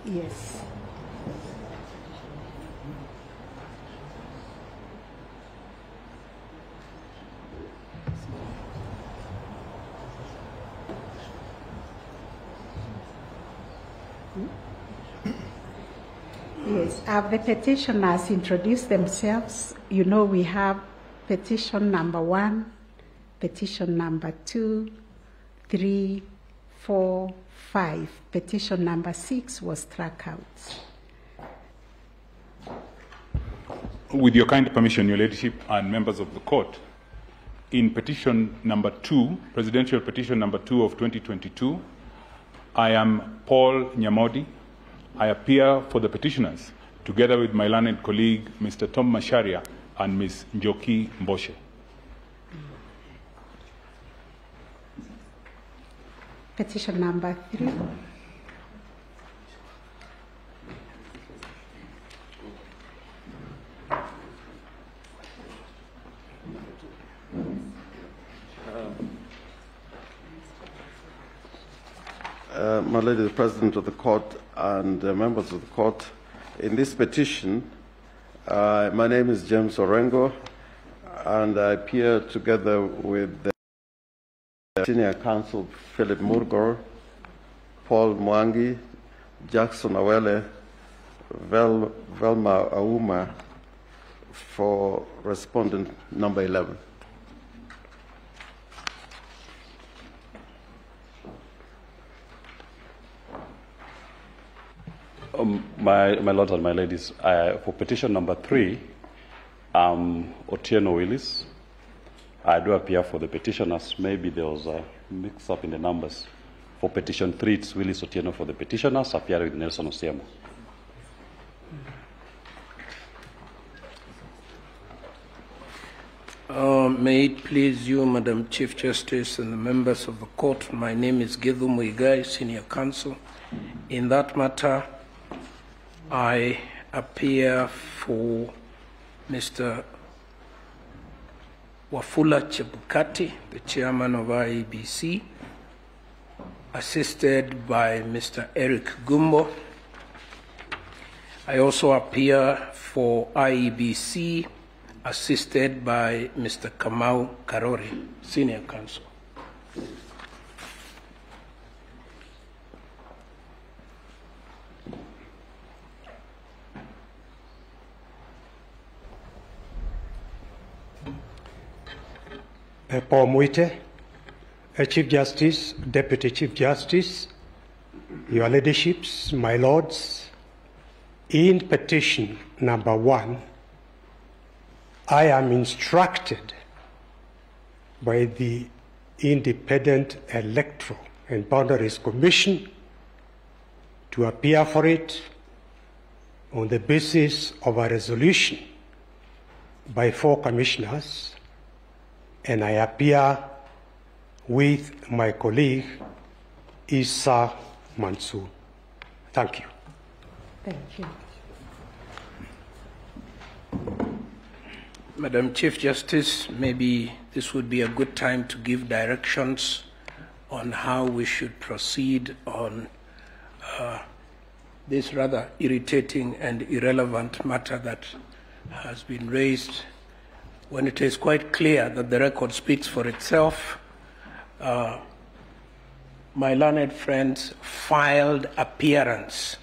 Yes. Yes, have the petitioners introduced themselves. You know, we have petition number 1, petition number 2, 3, 4, 5. Petition number 6 was struck out. With your kind permission, Your Ladyship and members of the court, in petition number 2, presidential petition number 2 of 2022, I am Paul Nyamodi. I appear for the petitioners together with my learned colleague, Mr. Tom Masharia and Ms. Njoki Mboshe. Petition number 3. My Lady, the President of the Court and members of the Court, in this petition, my name is James Orengo, and I appear together with the Senior Counsel Philip Murgor, Paul Mwangi, Jackson Awele, Velma Auma for respondent number 11. My lords and my ladies, for petition number 3, Otieno Willis. I do appear for the petitioners. Maybe there was a mix-up in the numbers. For petition 3, it's Willis Otieno for the petitioners, appearing with Nelson Osiemo. May it please you, Madam Chief Justice and the members of the court, my name is Githu Muigai, Senior Counsel. In that matter, I appear for Mr. Wafula Chebukati, the chairman of IEBC, assisted by Mr. Eric Gumbo. I also appear for IEBC, assisted by Mr. Kamau Karori, Senior Counsel. Paul Muite, Chief Justice, Deputy Chief Justice, Your Ladyships, my lords, in petition number 1, I am instructed by the Independent Electoral and Boundaries Commission to appear for it on the basis of a resolution by 4 commissioners, and I appear with my colleague, Issa Mansour. Thank you. Thank you. Madam Chief Justice, maybe this would be a good time to give directions on how we should proceed on this rather irritating and irrelevant matter that has been raised, when it is quite clear that the record speaks for itself. My learned friends filed appearance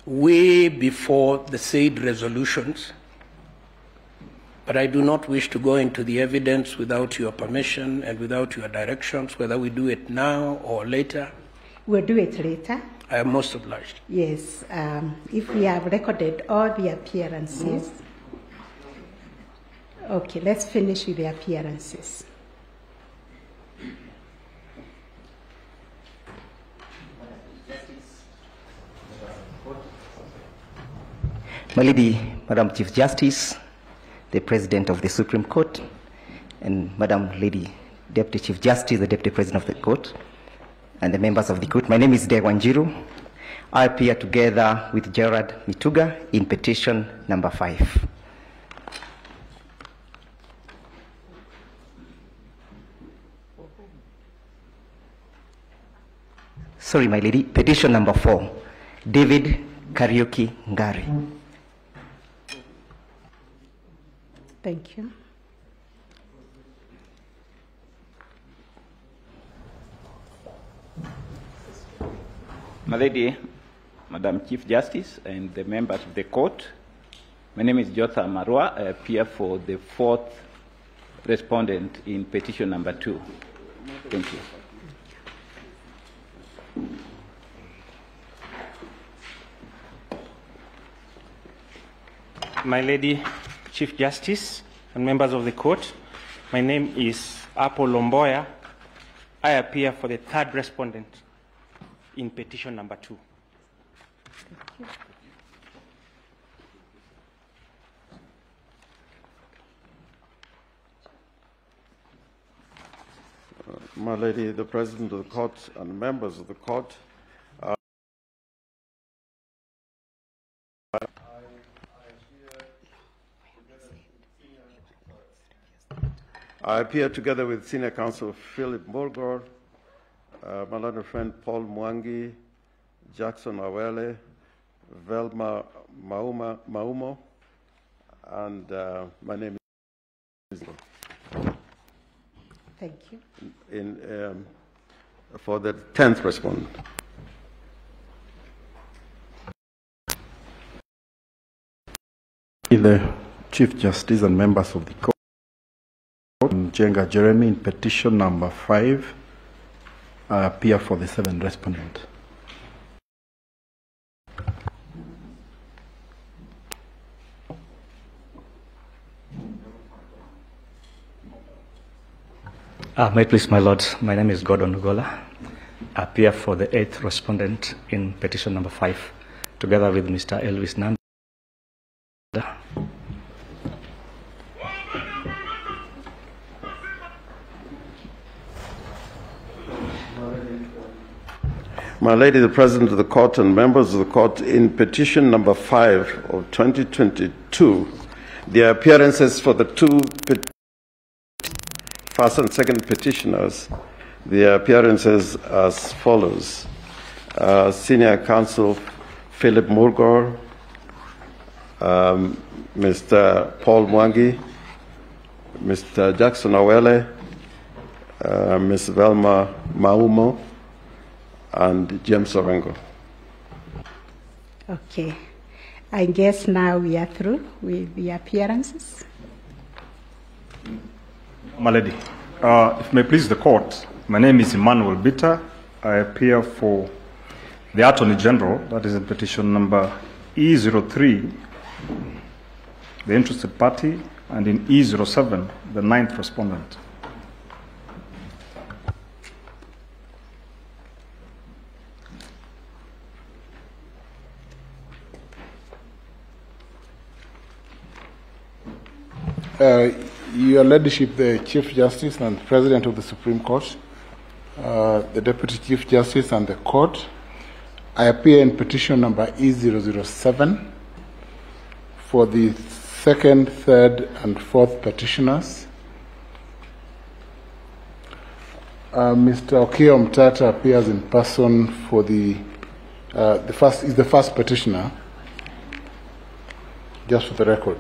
way before the said resolutions, but I do not wish to go into the evidence without your permission and without your directions, whether we do it now or later. We'll do it later. I am most obliged. Yes, if we have recorded all the appearances. Okay, let's finish with the appearances. My Lady, Madam Chief Justice, the President of the Supreme Court, and Madam Lady Deputy Chief Justice, the Deputy President of the Court, and the members of the court. My name is Dewanjiru. I appear together with Gerard Mituga in petition number 5. Sorry, my lady, petition number 4. David Kariuki Ngari. Thank you. My Lady, Madam Chief Justice, and the members of the court, my name is Jotha Marwa. I appear for the fourth respondent in petition number 2. Thank you. My Lady Chief Justice and members of the court, my name is Apple Lomboya. I appear for the third respondent in petition number 2. My Lady, the President of the Court and members of the Court, I appear together with Senior Counsel Philip Morgor, my learned friend Paul Mwangi, Jackson Awele, Velma Maumo, and my name is. Thank you. For the 10th respondent. The Chief Justice and members of the court, Jenga Jeremy, in petition number 5, I appear for the 7th respondent. May it please my lord, my name is Gordon Ugola. I appear for the 8th respondent in petition number 5, together with Mr. Elvis Nanda. My Lady, the President of the Court and members of the Court, in petition number 5 of 2022, the appearances for the two first and second petitioners, the appearances as follows. Senior Counsel Philip Morgor, Mr. Paul Mwangi, Mr. Jackson Awele, Ms. Velma Maumo, and James Orengo. Okay. I guess now we are through with the appearances. My Lady, if it may please the court, my name is Emmanuel Bitter. I appear for the Attorney General, that is in petition number E03, the interested party, and in E07, the 9th respondent. Your Ladyship, the Chief Justice and President of the Supreme Court, the Deputy Chief Justice and the Court, I appear in petition number E007 for the 2nd, 3rd, and 4th petitioners. Mr. Okio Mtata appears in person for the first petitioner, just for the record.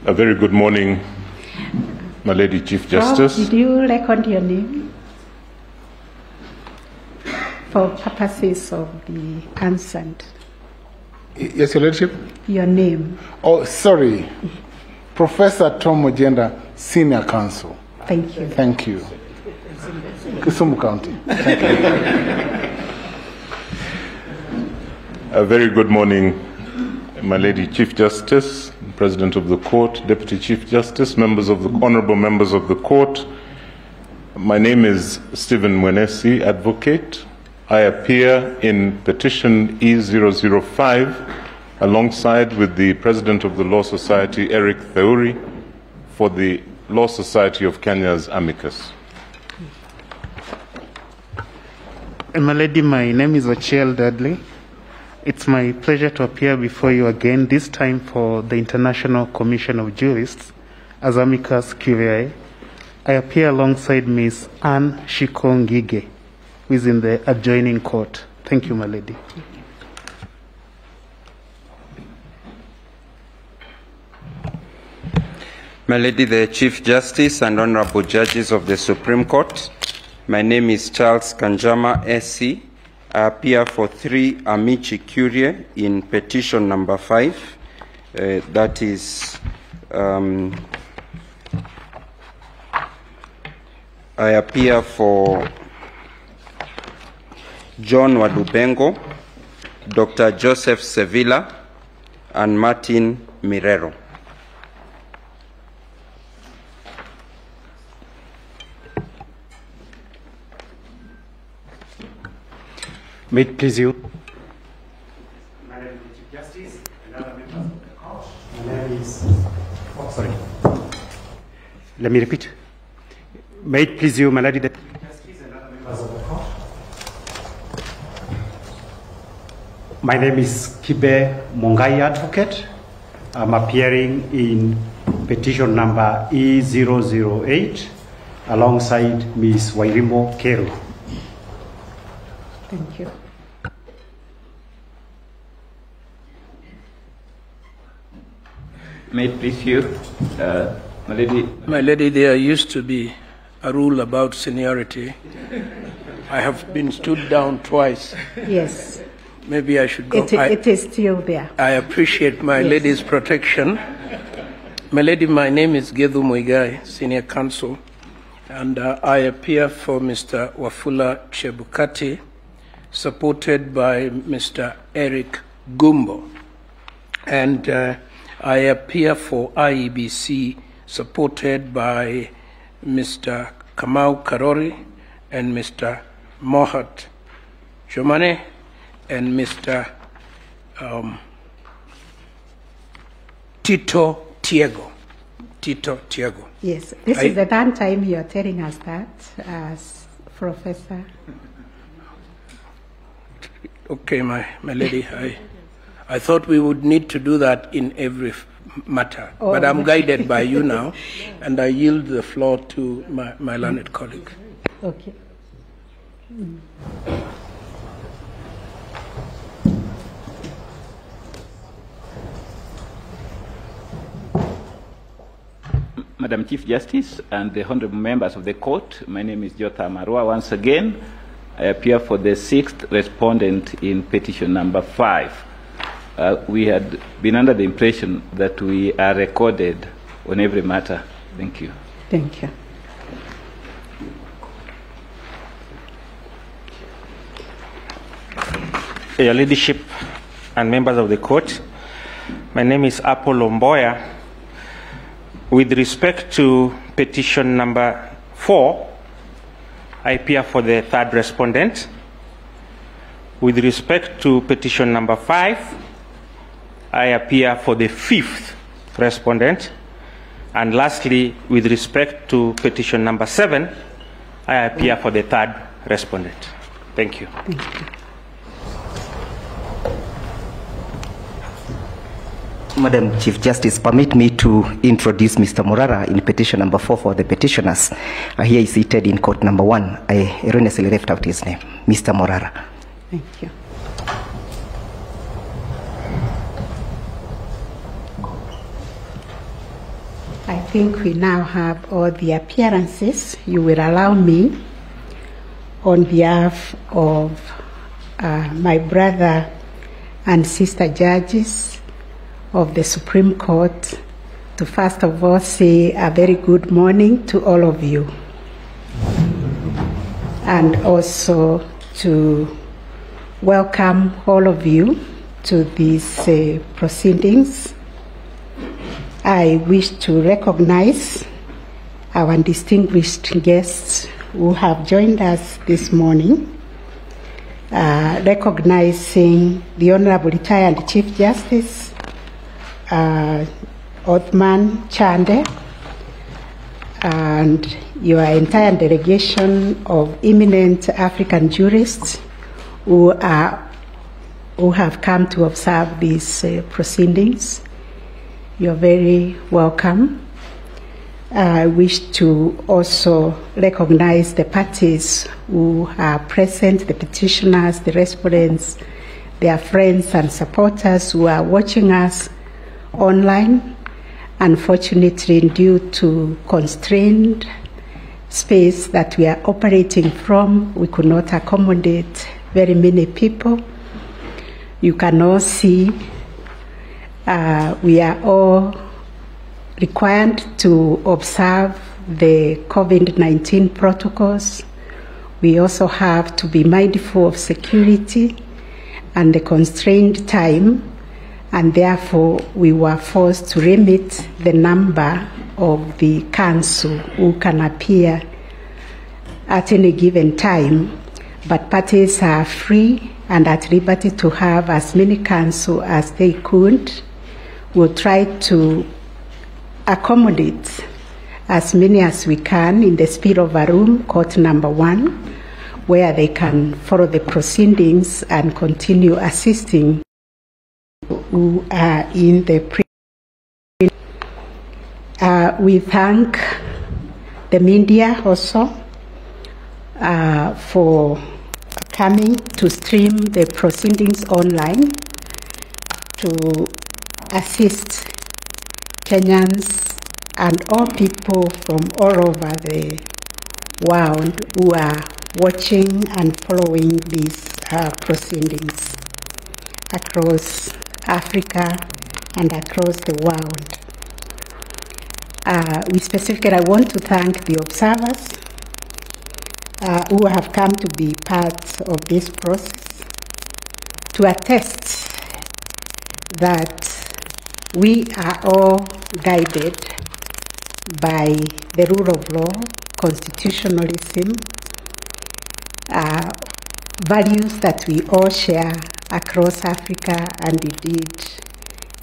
A very good morning, my Lady Chief Justice. Rob, did you record your name for purposes of the consent? Yes, Your Ladyship? Your name. Oh, sorry. Professor Tom Ojenda, Senior Counsel. Thank you. Thank you. Kisumu County. Thank you. A very good morning, my Lady Chief Justice, President of the Court, Deputy Chief Justice, honorable members of the Court. My name is Stephen Mwenesi, Advocate. I appear in petition E005 alongside with the President of the Law Society, Eric Theuri, for the Law Society of Kenya's amicus. My Lady, my name is Ochiel Dudley. It's my pleasure to appear before you again, this time for the International Commission of Jurists as amicus curiae. I appear alongside Ms. Anne Shikongige, who is in the adjoining court. Thank you, my lady. My Lady, the Chief Justice and Honorable Judges of the Supreme Court, my name is Charles Kanjama, SC. I appear for 3 amici curiae in petition number 5. That is, I appear for John Wadubengo, Dr. Joseph Sevilla, and Martin Mirero. May it please you. My name is Chief Justice and other members of the court. My name is. Oh, sorry. Let me repeat. May it please you, my lady, the Chief Justice and other members of the court. My name is Kibe Mongai Advocate. I'm appearing in petition number E008 alongside Ms. Wairimo Kero. Thank you. May it please you, my lady. My lady, there used to be a rule about seniority. I have been stood down twice. Yes. Maybe I should go. It is still there. I appreciate my lady's protection. My lady, my name is Gedhu Muigai, Senior Counsel, and I appear for Mr. Wafula Chebukati, supported by Mr. Eric Gumbo. And I appear for IEBC, supported by Mr. Kamau Karori and Mr. Mohat Jomane and Mr. Tito Tiago. Yes, this is the third time you are telling us that, as Professor. Okay, my lady, I thought we would need to do that in every matter, but I'm guided by you now, and I yield the floor to my learned colleague. Okay. Madam Chief Justice and the honorable members of the court, my name is Jotha Marua. Once again, I appear for the 6th respondent in petition number 5. We had been under the impression that we are recorded on every matter. Thank you. Thank you. Your Ladyship and members of the court, my name is Apple Lomboya. With respect to petition number 4, I appear for the 3rd respondent. With respect to petition number 5, I appear for the 5th respondent. And lastly, with respect to petition number 7, I appear for the 3rd respondent. Thank you. Thank you. Madam Chief Justice, permit me to introduce Mr. Morara in petition number 4 for the petitioners. Here is seated in court number 1. I erroneously left out his name. Mr. Morara. Thank you. I think we now have all the appearances. You will allow me, on behalf of my brother and sister judges of the Supreme Court, to first of all say a very good morning to all of you, and also to welcome all of you to these proceedings. I wish to recognize our distinguished guests who have joined us this morning, recognizing the Honorable Retired Chief Justice Othman Chande and your entire delegation of eminent African jurists who have come to observe these proceedings. You're very welcome. I wish to also recognize the parties who are present, the petitioners, the respondents, their friends and supporters who are watching us online. Unfortunately, due to constrained space that we are operating from, we could not accommodate very many people. You can all see we are all required to observe the COVID-19 protocols. We also have to be mindful of security and the constrained time, and therefore we were forced to limit the number of the council who can appear at any given time, but parties are free and at liberty to have as many council as they could. We'll try to accommodate as many as we can in the speed of a room, court number 1, where they can follow the proceedings and continue assisting who are in the prison. We thank the media also for coming to stream the proceedings online to assist Kenyans and all people from all over the world who are watching and following these proceedings across Africa and across the world. We specifically, I want to thank the observers who have come to be part of this process to attest that we are all guided by the rule of law, constitutionalism, values that we all share across Africa and indeed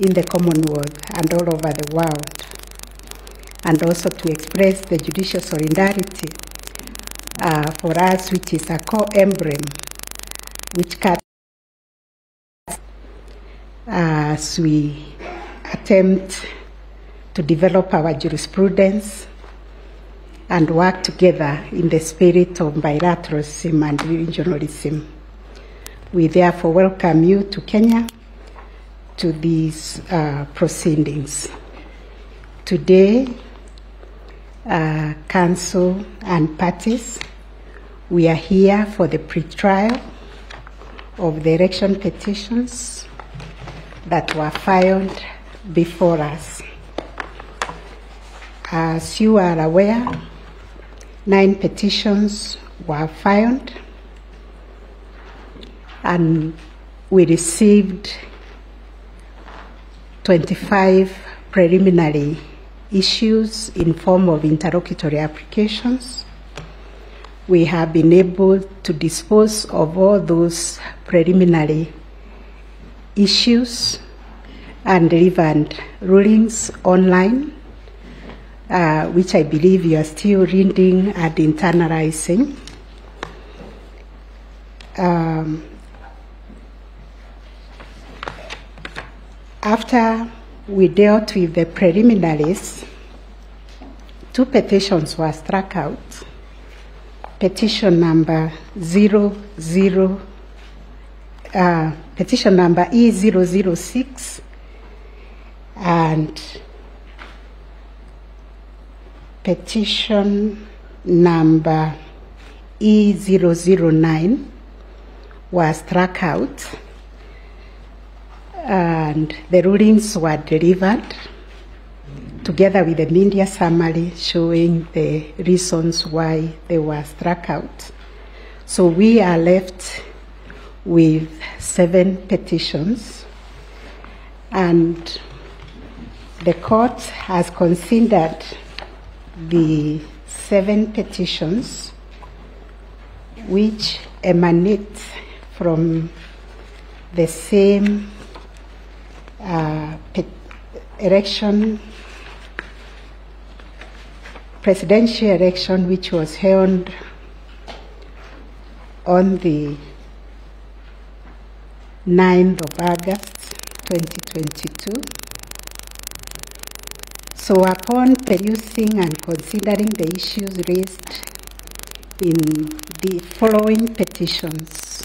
in the Commonwealth and all over the world, and also to express the judicial solidarity for us, which is a core emblem which can, as we attempt to develop our jurisprudence and work together in the spirit of bilateralism and regionalism. We therefore welcome you to Kenya to these proceedings. Today, council and parties, we are here for the pre-trial of the election petitions that were filed before us. As you are aware, 9 petitions were filed, and we received 25 preliminary issues in form of interlocutory applications. We have been able to dispose of all those preliminary issues and delivered rulings online, which I believe you are still reading and internalizing. After we dealt with the preliminaries, 2 petitions were struck out. Petition number petition number E006 and petition number E009 was struck out, and the rulings were delivered together with the media summary showing the reasons why they were struck out. So we are left with 7 petitions, and the court has considered the 7 petitions which emanate from the same presidential election, which was held on the 9th of August 2022. So upon perusing and considering the issues raised in the following petitions,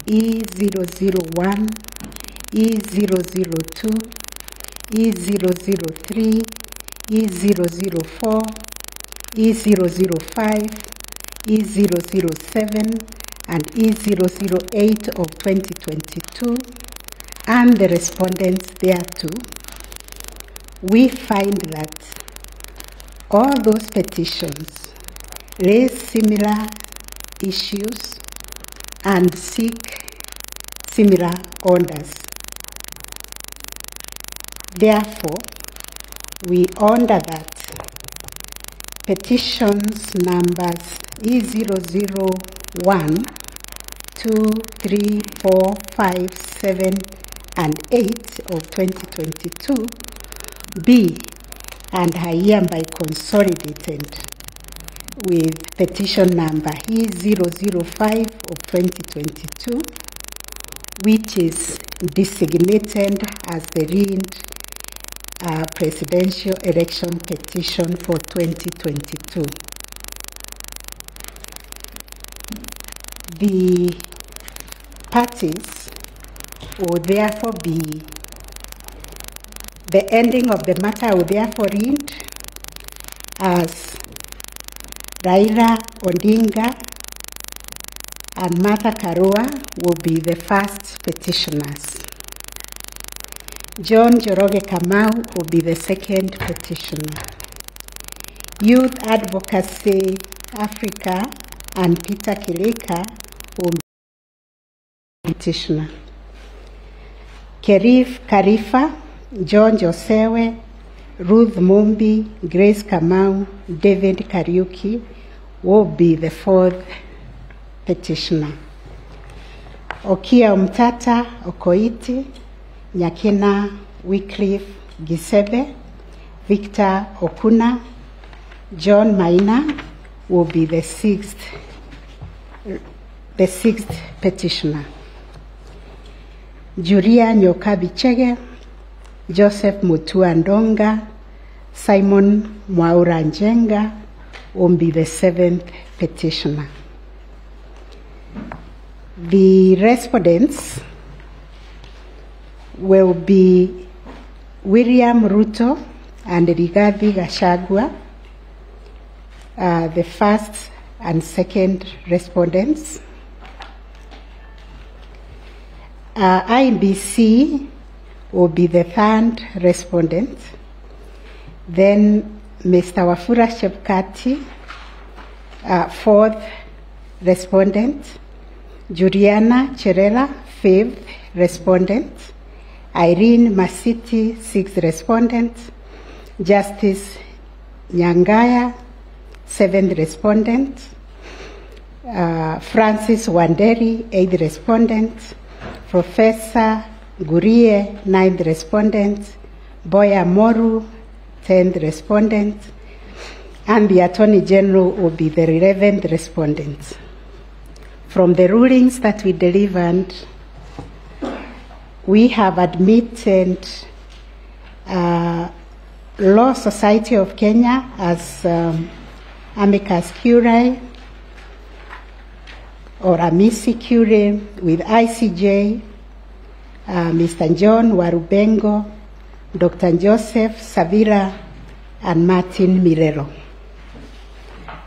E001, E002, E003, E004, E005, E007, and E008 of 2022, and the respondents thereto, we find that all those petitions raise similar issues and seek similar orders. Therefore, we order that petitions numbers E001, 2, 3, 4, 5, 7, and 8 of 2022 be and are hereby consolidated with petition number E005 of 2022, which is designated as the RIND presidential election petition for 2022. The parties will therefore be, the ending of the matter will therefore read as Raila Odinga and Martha Karua will be the first petitioners. John Joroge Kamau will be the second petitioner. Youth Advocacy Africa and Peter Kilika will be petitioner. Kerif Karifa, John Josewe, Ruth Mumbi, Grace Kamau, David Kariuki will be the fourth petitioner. Okia Umtata Okoiti, Nyakina Wycliffe Gisebe, Victor Okuna, John Maina will be the sixth petitioner. Julia Nyokabichege, Joseph Mutua Ndonga, Simon Mwaura Njenga will be the seventh petitioner. The respondents will be William Ruto and Rigathi Gachagua, the first and second respondents. IBC will be the third respondent. Then Mr. Wafula Chebukati, fourth respondent. Juliana Cherela, fifth respondent. Irene Masiti, sixth respondent. Justice Nyangaya, seventh respondent. Francis Wanderi, eighth respondent. Professor Gurie, ninth respondent. Boya Moru, 10th respondent. And the Attorney General will be the 11th respondent. From the rulings that we delivered, we have admitted Law Society of Kenya as amicus curiae or amici curiae with ICJ, Mr. John Warubengo, Dr. Joseph Savira, and Martin Mirero.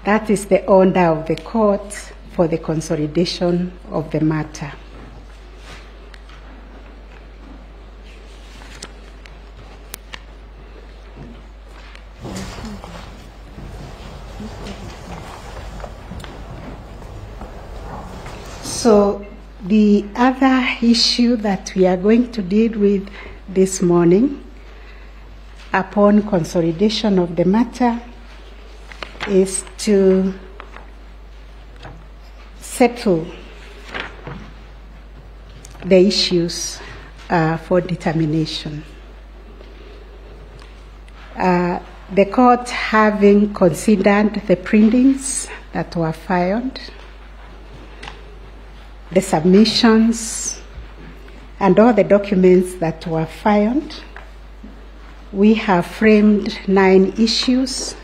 That is the order of the court for the consolidation of the matter. So the other issue that we are going to deal with this morning, upon consolidation of the matter, is to settle the issues for determination. The court, having considered the printings that were filed, the submissions, and all the documents that were filed, We have framed 9 issues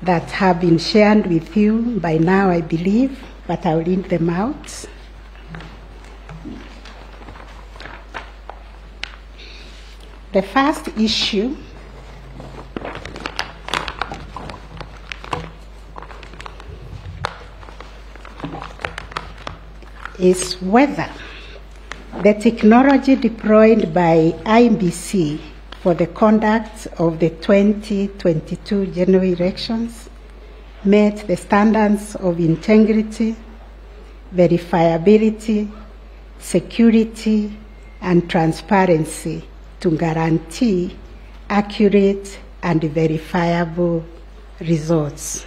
that have been shared with you by now, I believe, but I'll read them out. The first issue is whether the technology deployed by IEBC for the conduct of the 2022 general elections met the standards of integrity, verifiability, security, and transparency to guarantee accurate and verifiable results.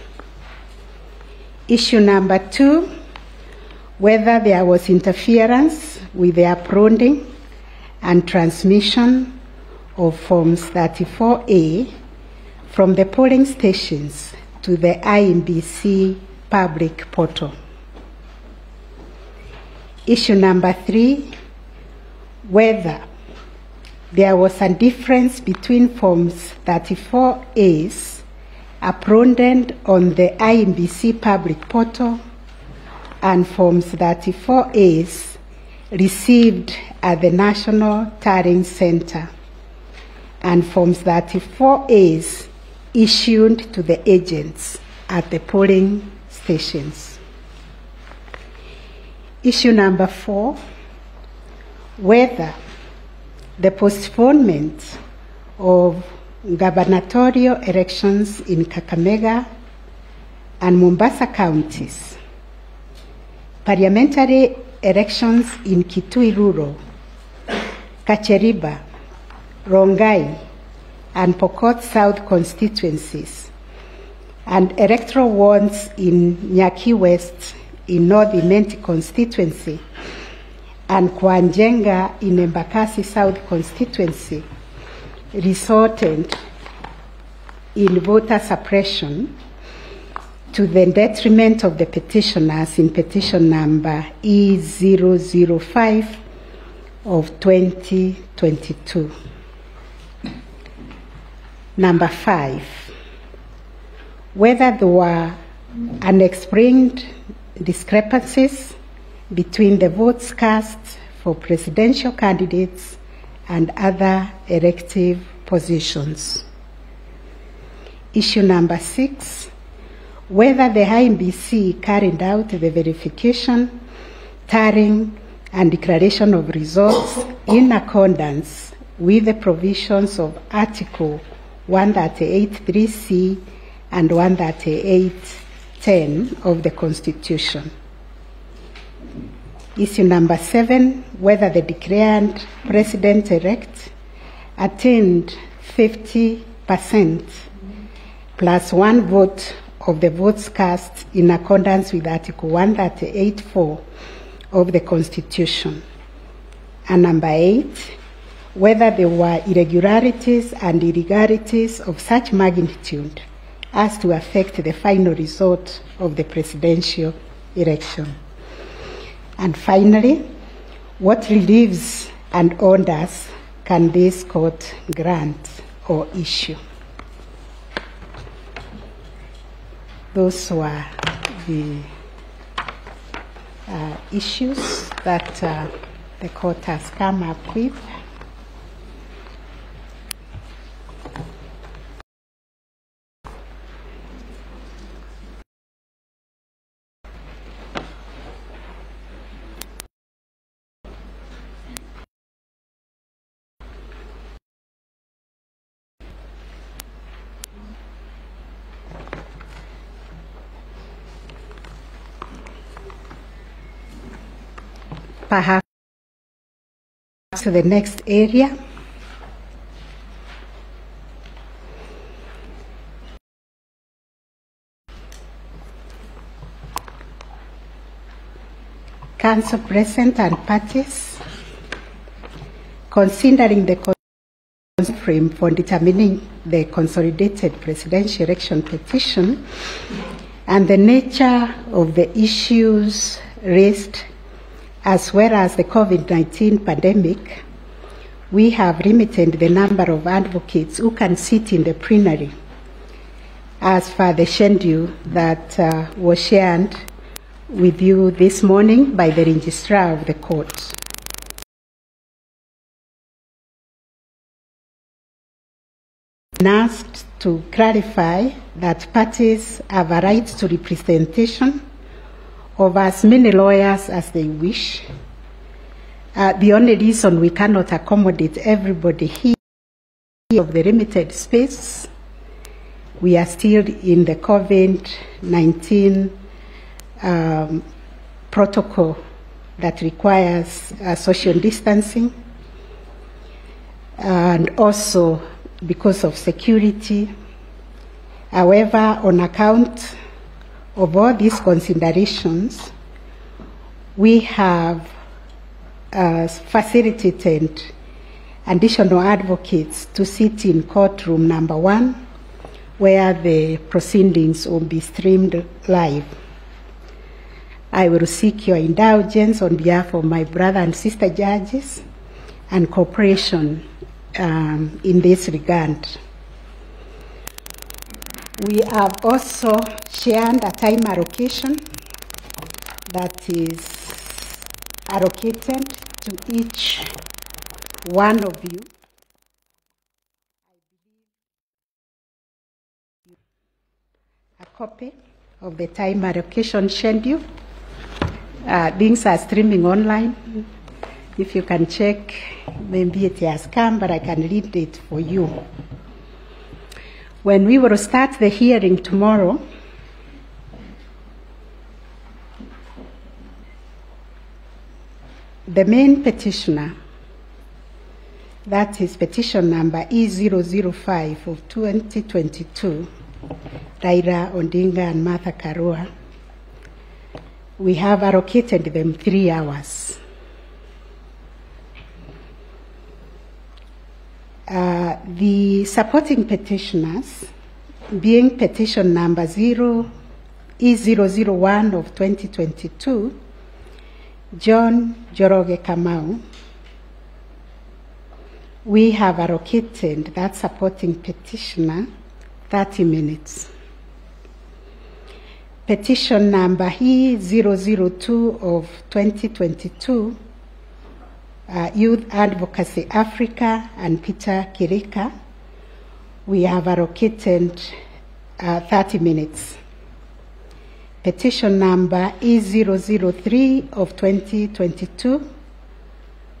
Issue number 2, whether there was interference with the uploading and transmission of Forms 34A from the polling stations to the IEBC public portal. Issue number 3, whether there was a difference between Forms 34As uploaded on the IEBC public portal and Forms 34As received at the National Tallying Center and Forms 34As issued to the agents at the polling stations. Issue number 4, whether the postponement of gubernatorial elections in Kakamega and Mombasa counties, parliamentary elections in Kitui Rural, Kacheriba, Rongai, and Pokot South constituencies, and electoral wards in Nyaki West in North Imenti constituency, and Kwanjenga in Embakasi South constituency resulted in voter suppression to the detriment of the petitioners in petition number E005 of 2022. Number 5, whether there were unexplained discrepancies between the votes cast for presidential candidates and other elective positions. Issue number 6, whether the IEBC carried out the verification, tallying, and declaration of results in accordance with the provisions of Article 138(3)(c) and 138(10) of the Constitution. Issue number 7, whether the declared president-elect attained 50% plus 1 vote of the votes cast in accordance with Article 138(4) of the Constitution. And number 8, whether there were irregularities and illegalities of such magnitude as to affect the final result of the presidential election. And finally, what reliefs and orders can this court grant or issue? Those were the issues that the court has come up with. Perhaps to the next area. Council President and parties, considering the frame for determining the consolidated presidential election petition and the nature of the issues raised, as well as the COVID-19 pandemic, we have limited the number of advocates who can sit in the plenary as per the schedule that was shared with you this morning by the registrar of the court. Asked to clarify that parties have a right to representation of as many lawyers as they wish. The only reason we cannot accommodate everybody here of the limited space, we are still in the COVID-19 protocol that requires social distancing, and also because of security. However, on account of all these considerations, we have facilitated additional advocates to sit in courtroom number 1, where the proceedings will be streamed live. I will seek your indulgence on behalf of my brother and sister judges and cooperation in this regard. We have also shared a time allocation that is allocated to each one of you. A copy of the time allocation schedule. Things are streaming online. If you can check, maybe it has come, but I can read it for you. When we will start the hearing tomorrow, the main petitioner, that is petition number E005 of 2022, Raila Odinga and Martha Karua, we have allocated them 3 hours. The supporting petitioners, being petition number E001 of 2022, John Joroge Kamau, we have allocated that supporting petitioner 30 minutes. Petition number E002 of 2022, Youth Advocacy Africa and Peter Kirika, we have allocated 30 minutes. Petition number E003 of 2022,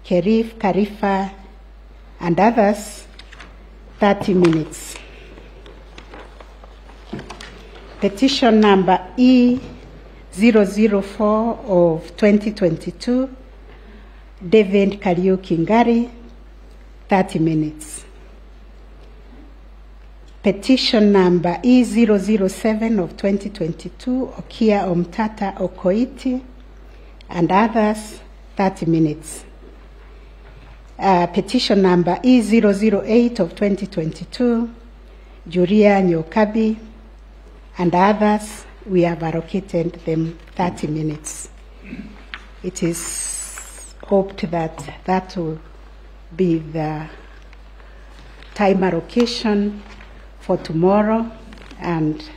Kerif Karifa and others, 30 minutes. Petition number E004 of 2022, David Kariuki Ngari, 30 minutes. Petition number E007 of 2022, Okia Omtata Okoiti and others, 30 minutes. Petition number E008 of 2022, Juria Nyokabi and others, we have allocated them 30 minutes. It is hoped that that will be the time allocation for tomorrow, and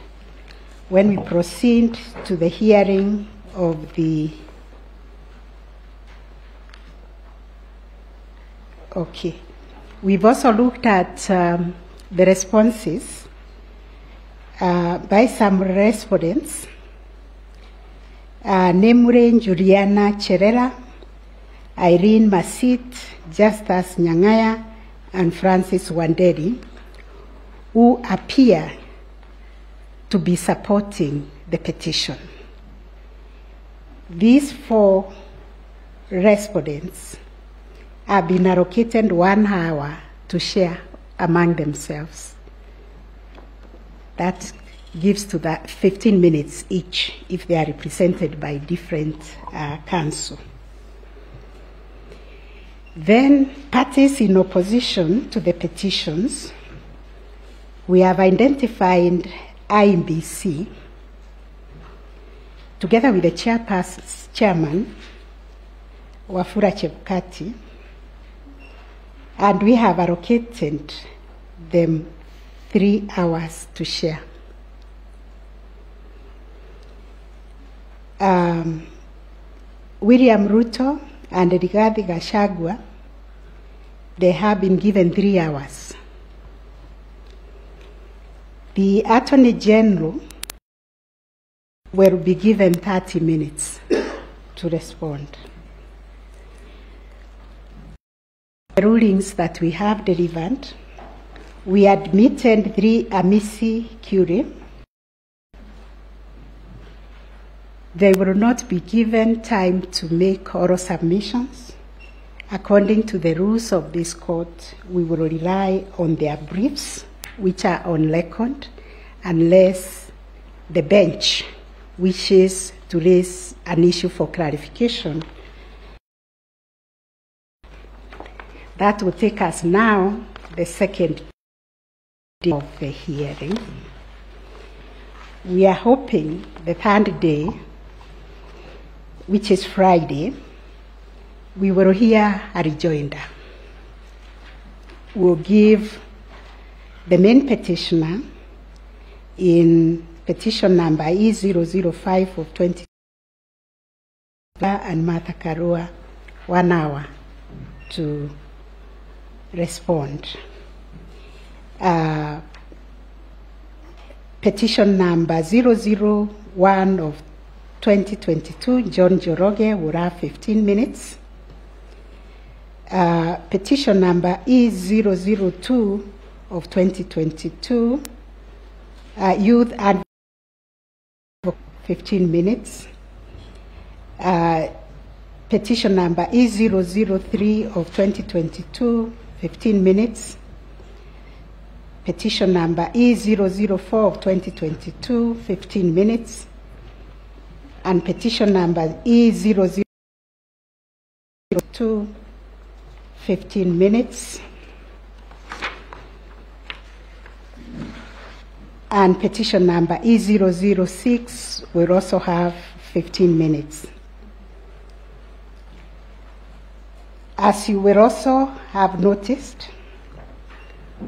when we proceed to the hearing of the we've also looked at the responses by some respondents, namely Juliana Cherera, Irene Masit, Justus Nyangaya, and Francis Wanderi, who appear to be supporting the petition. These 4 respondents have been allocated 1 hour to share among themselves. That gives to that 15 minutes each if they are represented by different counsel. Then parties in opposition to the petitions, we have identified IMBC, together with the chairman, Wafula Chebukati, And we have allocated them 3 hours to share. William Ruto and Rigathi Gachagua, they have been given 3 hours. The Attorney General will be given 30 minutes to respond. The rulings that we have delivered, we admitted 3 amici curiae. They will not be given time to make oral submissions. According to the rules of this court, we will rely on their briefs, which are on record, unless the bench wishes to raise an issue for clarification. That will take us now, the second day of the hearing. We are hoping the third day, which is Friday, we will hear a rejoinder. We'll give the main petitioner in petition number E005 of 20 and Martha Karua 1 hour to respond. Petition number 001 of 2022, John Joroge, will have 15 minutes. Petition number E002 of 2022, Youth Advocate, 15 minutes. Petition number E003 of 2022, 15 minutes. Petition number E004 of 2022, 15 minutes. And petition number E002, 15 minutes. And petition number E006 will also have 15 minutes. As you will also have noticed,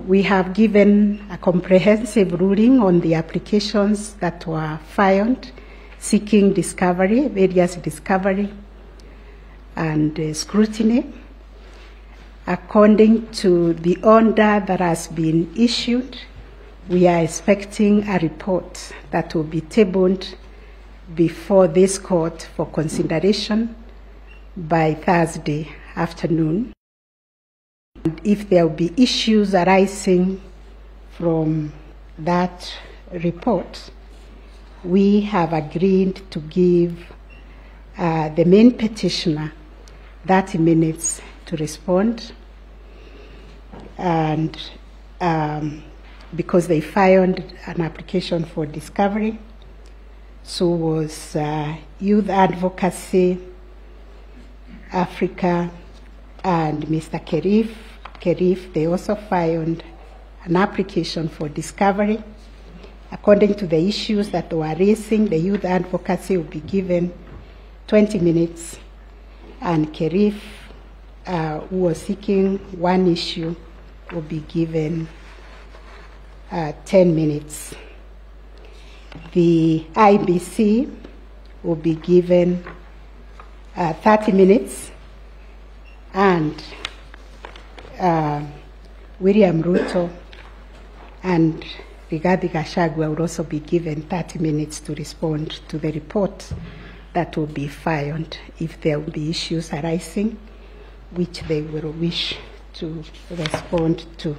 we have given a comprehensive ruling on the applications that were filed seeking discovery, various discovery and scrutiny. According to the order that has been issued, we are expecting a report that will be tabled before this court for consideration by Thursday afternoon. And if there will be issues arising from that report, we have agreed to give the main petitioner 30 minutes to respond. And because they filed an application for discovery, so was Youth Advocacy Africa and Mr. Kerif, they also filed an application for discovery. According to the issues that they were raising, the Youth Advocacy will be given 20 minutes, and Kerif, who was seeking one issue, will be given 10 minutes. The IBC will be given 30 minutes, and William Ruto and Rigathi Gachagua will also be given 30 minutes to respond to the report that will be filed if there will be issues arising which they will wish to respond to.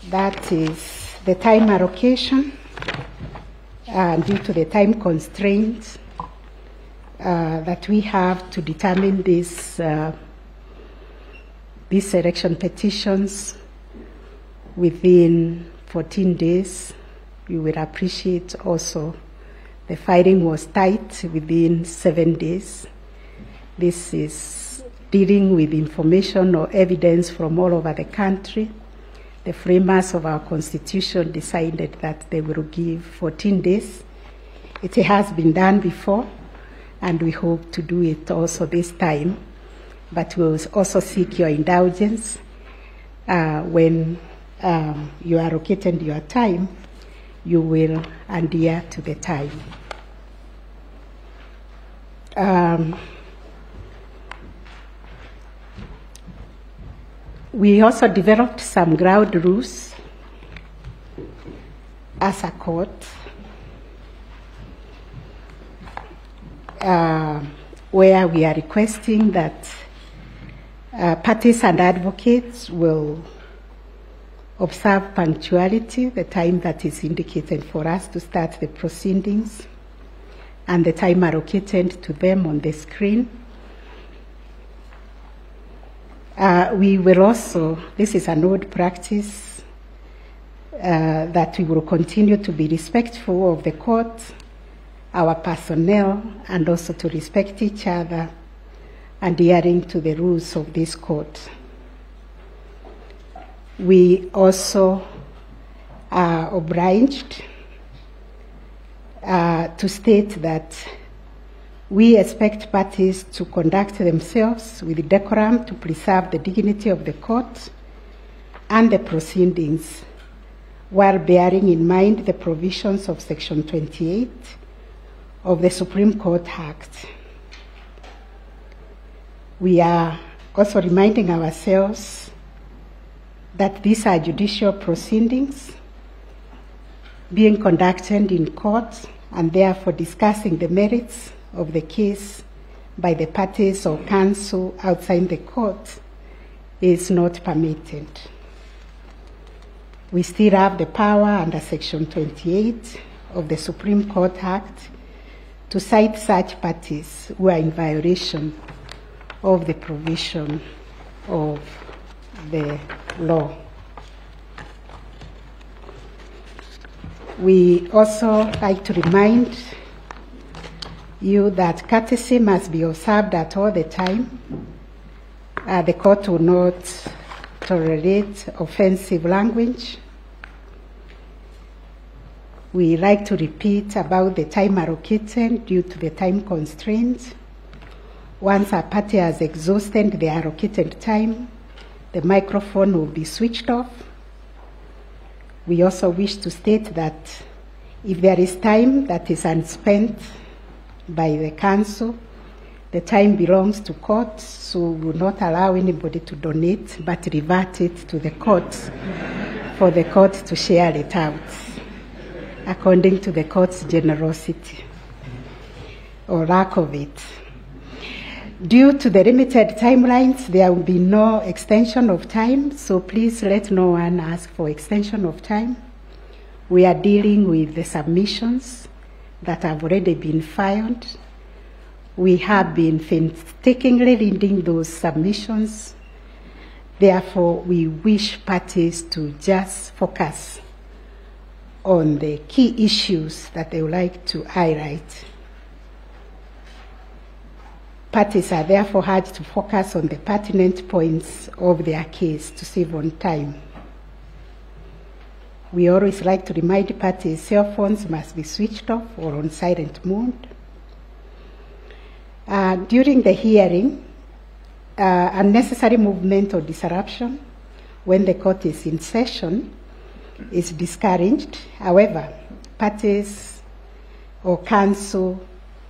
That is the time allocation. Due to the time constraints that we have to determine these election petitions within 14 days, we will appreciate also the filing was tight within 7 days. This is dealing with information or evidence from all over the country. The framers of our Constitution decided that they will give 14 days. It has been done before, and we hope to do it also this time. But we will also seek your indulgence when you are allocated your time, you will adhere to the time. We also developed some ground rules as a court where we are requesting that parties and advocates will observe punctuality, the time that is indicated for us to start the proceedings, and the time allocated to them on the screen. We will also, this is an old practice, that we will continue to be respectful of the court, our personnel, and also to respect each other, adhering to the rules of this court. We also are obliged to state that we expect parties to conduct themselves with decorum to preserve the dignity of the court and the proceedings, while bearing in mind the provisions of Section 28 of the Supreme Court Act. We are also reminding ourselves that these are judicial proceedings being conducted in court, and therefore discussing the merits of the case by the parties or counsel outside the court is not permitted. We still have the power under Section 28 of the Supreme Court Act to cite such parties who are in violation of the provision of the law. We also like to remind you that courtesy must be observed at all the time. The court will not tolerate offensive language. We like to repeat about the time allocated due to the time constraints. Once a party has exhausted the allocated time, the microphone will be switched off. We also wish to state that if there is time that is unspent by the council, the time belongs to court, so we will not allow anybody to donate, but revert it to the court for the court to share it out according to the court's generosity or lack of it. Due to the limited timelines, there will be no extension of time, so please let no one ask for extension of time. We are dealing with the submissions that have already been filed. We have been painstakingly reading those submissions. Therefore, we wish parties to just focus on the key issues that they would like to highlight. Parties are therefore urged to focus on the pertinent points of their case to save on time. We always like to remind parties cell phones must be switched off or on silent mode. During the hearing, unnecessary movement or disruption when the court is in session is discouraged. However, parties or counsel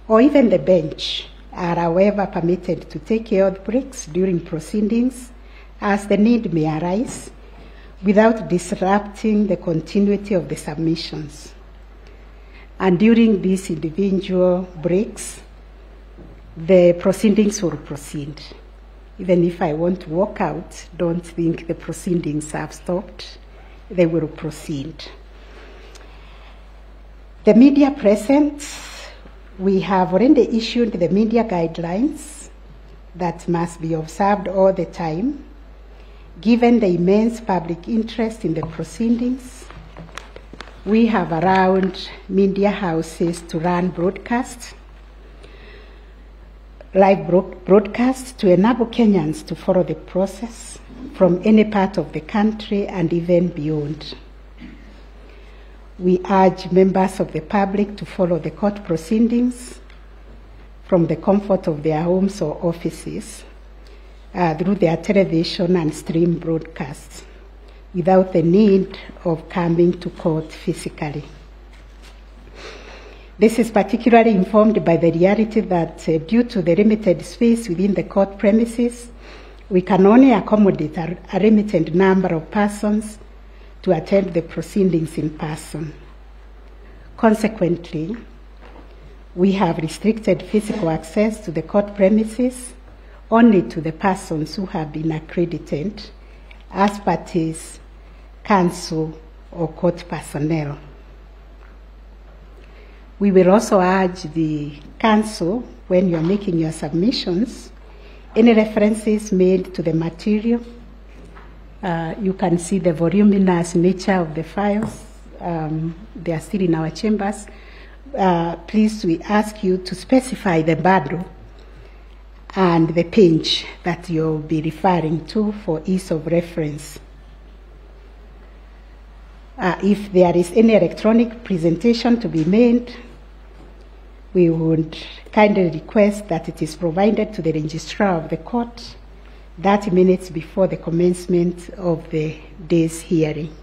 or even the bench are however permitted to take health breaks during proceedings as the need may arise without disrupting the continuity of the submissions. And during these individual breaks, the proceedings will proceed. Even if I want to walk out, don't think the proceedings have stopped. They will proceed. The media present, we have already issued the media guidelines that must be observed all the time. Given the immense public interest in the proceedings, we have allowed media houses to run broadcasts, live broadcasts to enable Kenyans to follow the process from any part of the country and even beyond. We urge members of the public to follow the court proceedings from the comfort of their homes or offices through their television and stream broadcasts without the need of coming to court physically. This is particularly informed by the reality that due to the limited space within the court premises, we can only accommodate a limited number of persons to attend the proceedings in person. Consequently, we have restricted physical access to the court premises only to the persons who have been accredited as parties, counsel, or court personnel. We will also urge the counsel, when you're making your submissions, any references made to the material. You can see the voluminous nature of the files. They are still in our chambers. Please, we ask you to specify the bundle and the page that you'll be referring to for ease of reference. If there is any electronic presentation to be made, we would kindly request that it is provided to the registrar of the court 30 minutes before the commencement of the day's hearing.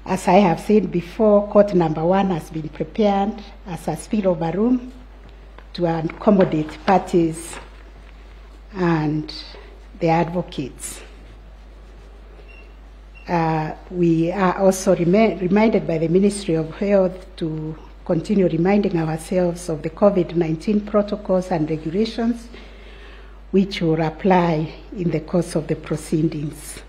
As I have said before, court number 1 has been prepared as a spillover room to accommodate parties and the advocates. We are also reminded by the Ministry of Health to continue reminding ourselves of the COVID-19 protocols and regulations which will apply in the course of the proceedings.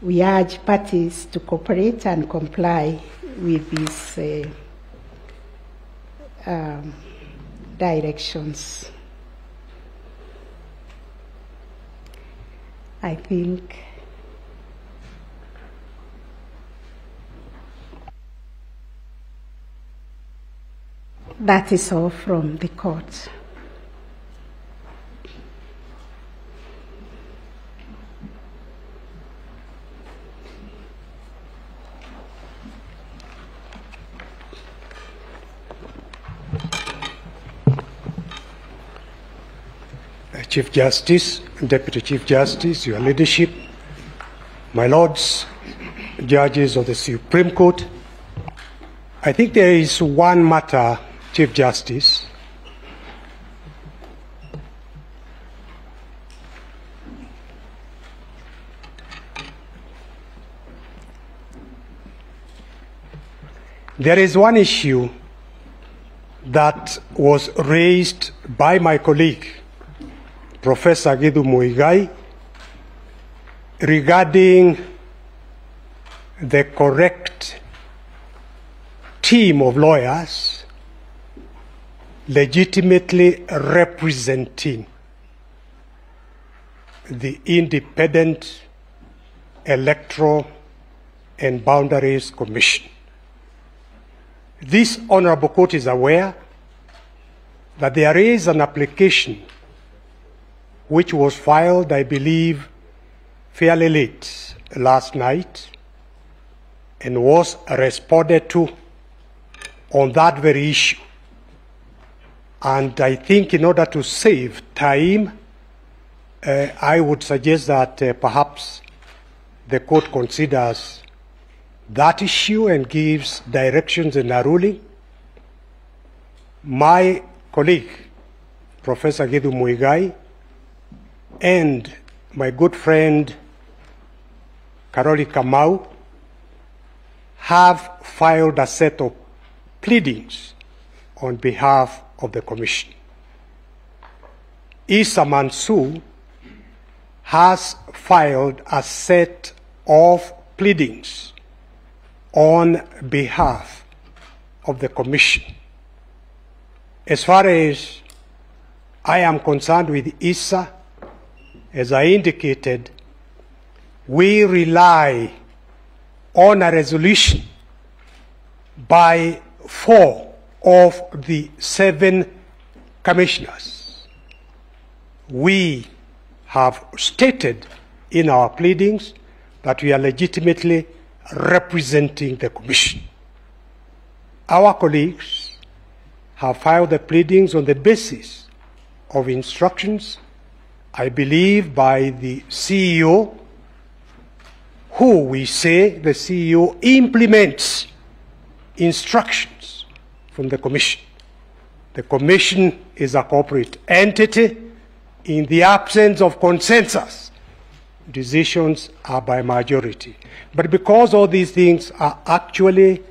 We urge parties to cooperate and comply with these directions. I think that is all from the court. Chief Justice, Deputy Chief Justice, Your Leadership, my lords, judges of the Supreme Court, I think there is one matter, Chief Justice, there is one issue that was raised by my colleague, Professor Githu Muigai, regarding the correct team of lawyers legitimately representing the Independent Electoral and Boundaries Commission. This honorable court is aware that there is an application which was filed, I believe, fairly late last night and was responded to on that very issue. And I think in order to save time, I would suggest that perhaps the court considers that issue and gives directions in a ruling. My colleague, Professor Githu Muigai, and my good friend Karoli Kamau have filed a set of pleadings on behalf of the Commission. Issa Mansour has filed a set of pleadings on behalf of the Commission. As far as I am concerned with Issa, as I indicated, we rely on a resolution by 4 of the 7 commissioners. We have stated in our pleadings that we are legitimately representing the Commission. Our colleagues have filed the pleadings on the basis of instructions, I believe, by the CEO, who we say the CEO implements instructions from the Commission. The Commission is a corporate entity. In the absence of consensus, decisions are by majority. But because all these things are actually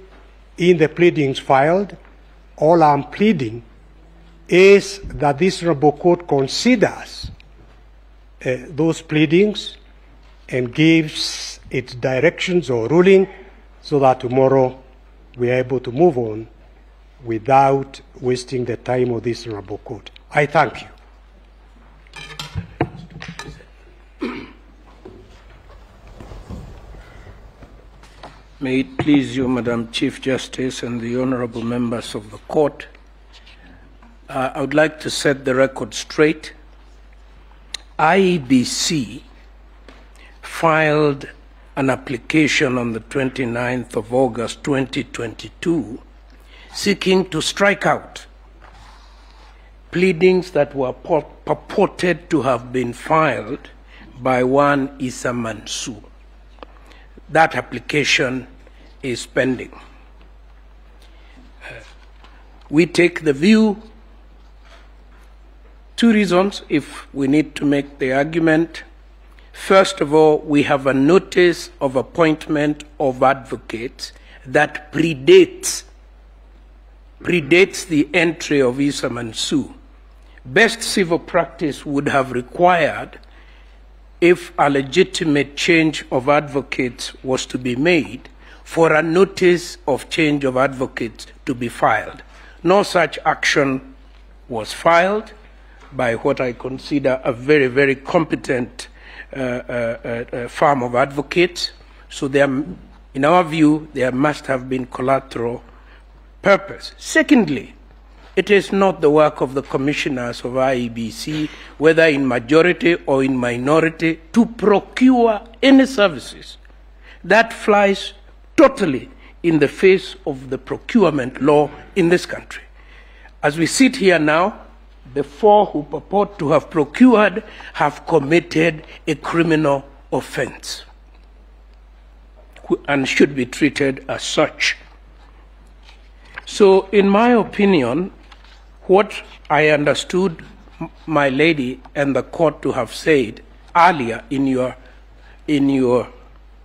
in the pleadings filed, all I'm pleading is that this honorable court considers those pleadings and gives its directions or ruling so that tomorrow we are able to move on without wasting the time of this honorable court. I thank you. May it please you, Madam Chief Justice and the honorable members of the court, I would like to set the record straight. IEBC filed an application on the 29th of August 2022 seeking to strike out pleadings that were purported to have been filed by one Issa Mansour. That application is pending. We take the view, two reasons if we need to make the argument. First of all, we have a notice of appointment of advocates that predates the entry of Issa Mansour. Best civil practice would have required, if a legitimate change of advocates was to be made, for a notice of change of advocates to be filed. No such action was filed by what I consider a very, very competent firm of advocates. So there, in our view, there must have been collateral purpose. Secondly, it is not the work of the commissioners of IEBC, whether in majority or in minority, to procure any services. That flies totally in the face of the procurement law in this country. As we sit here now, the four who purport to have procured have committed a criminal offense and should be treated as such. So, in my opinion, what I understood my lady and the court to have said earlier in your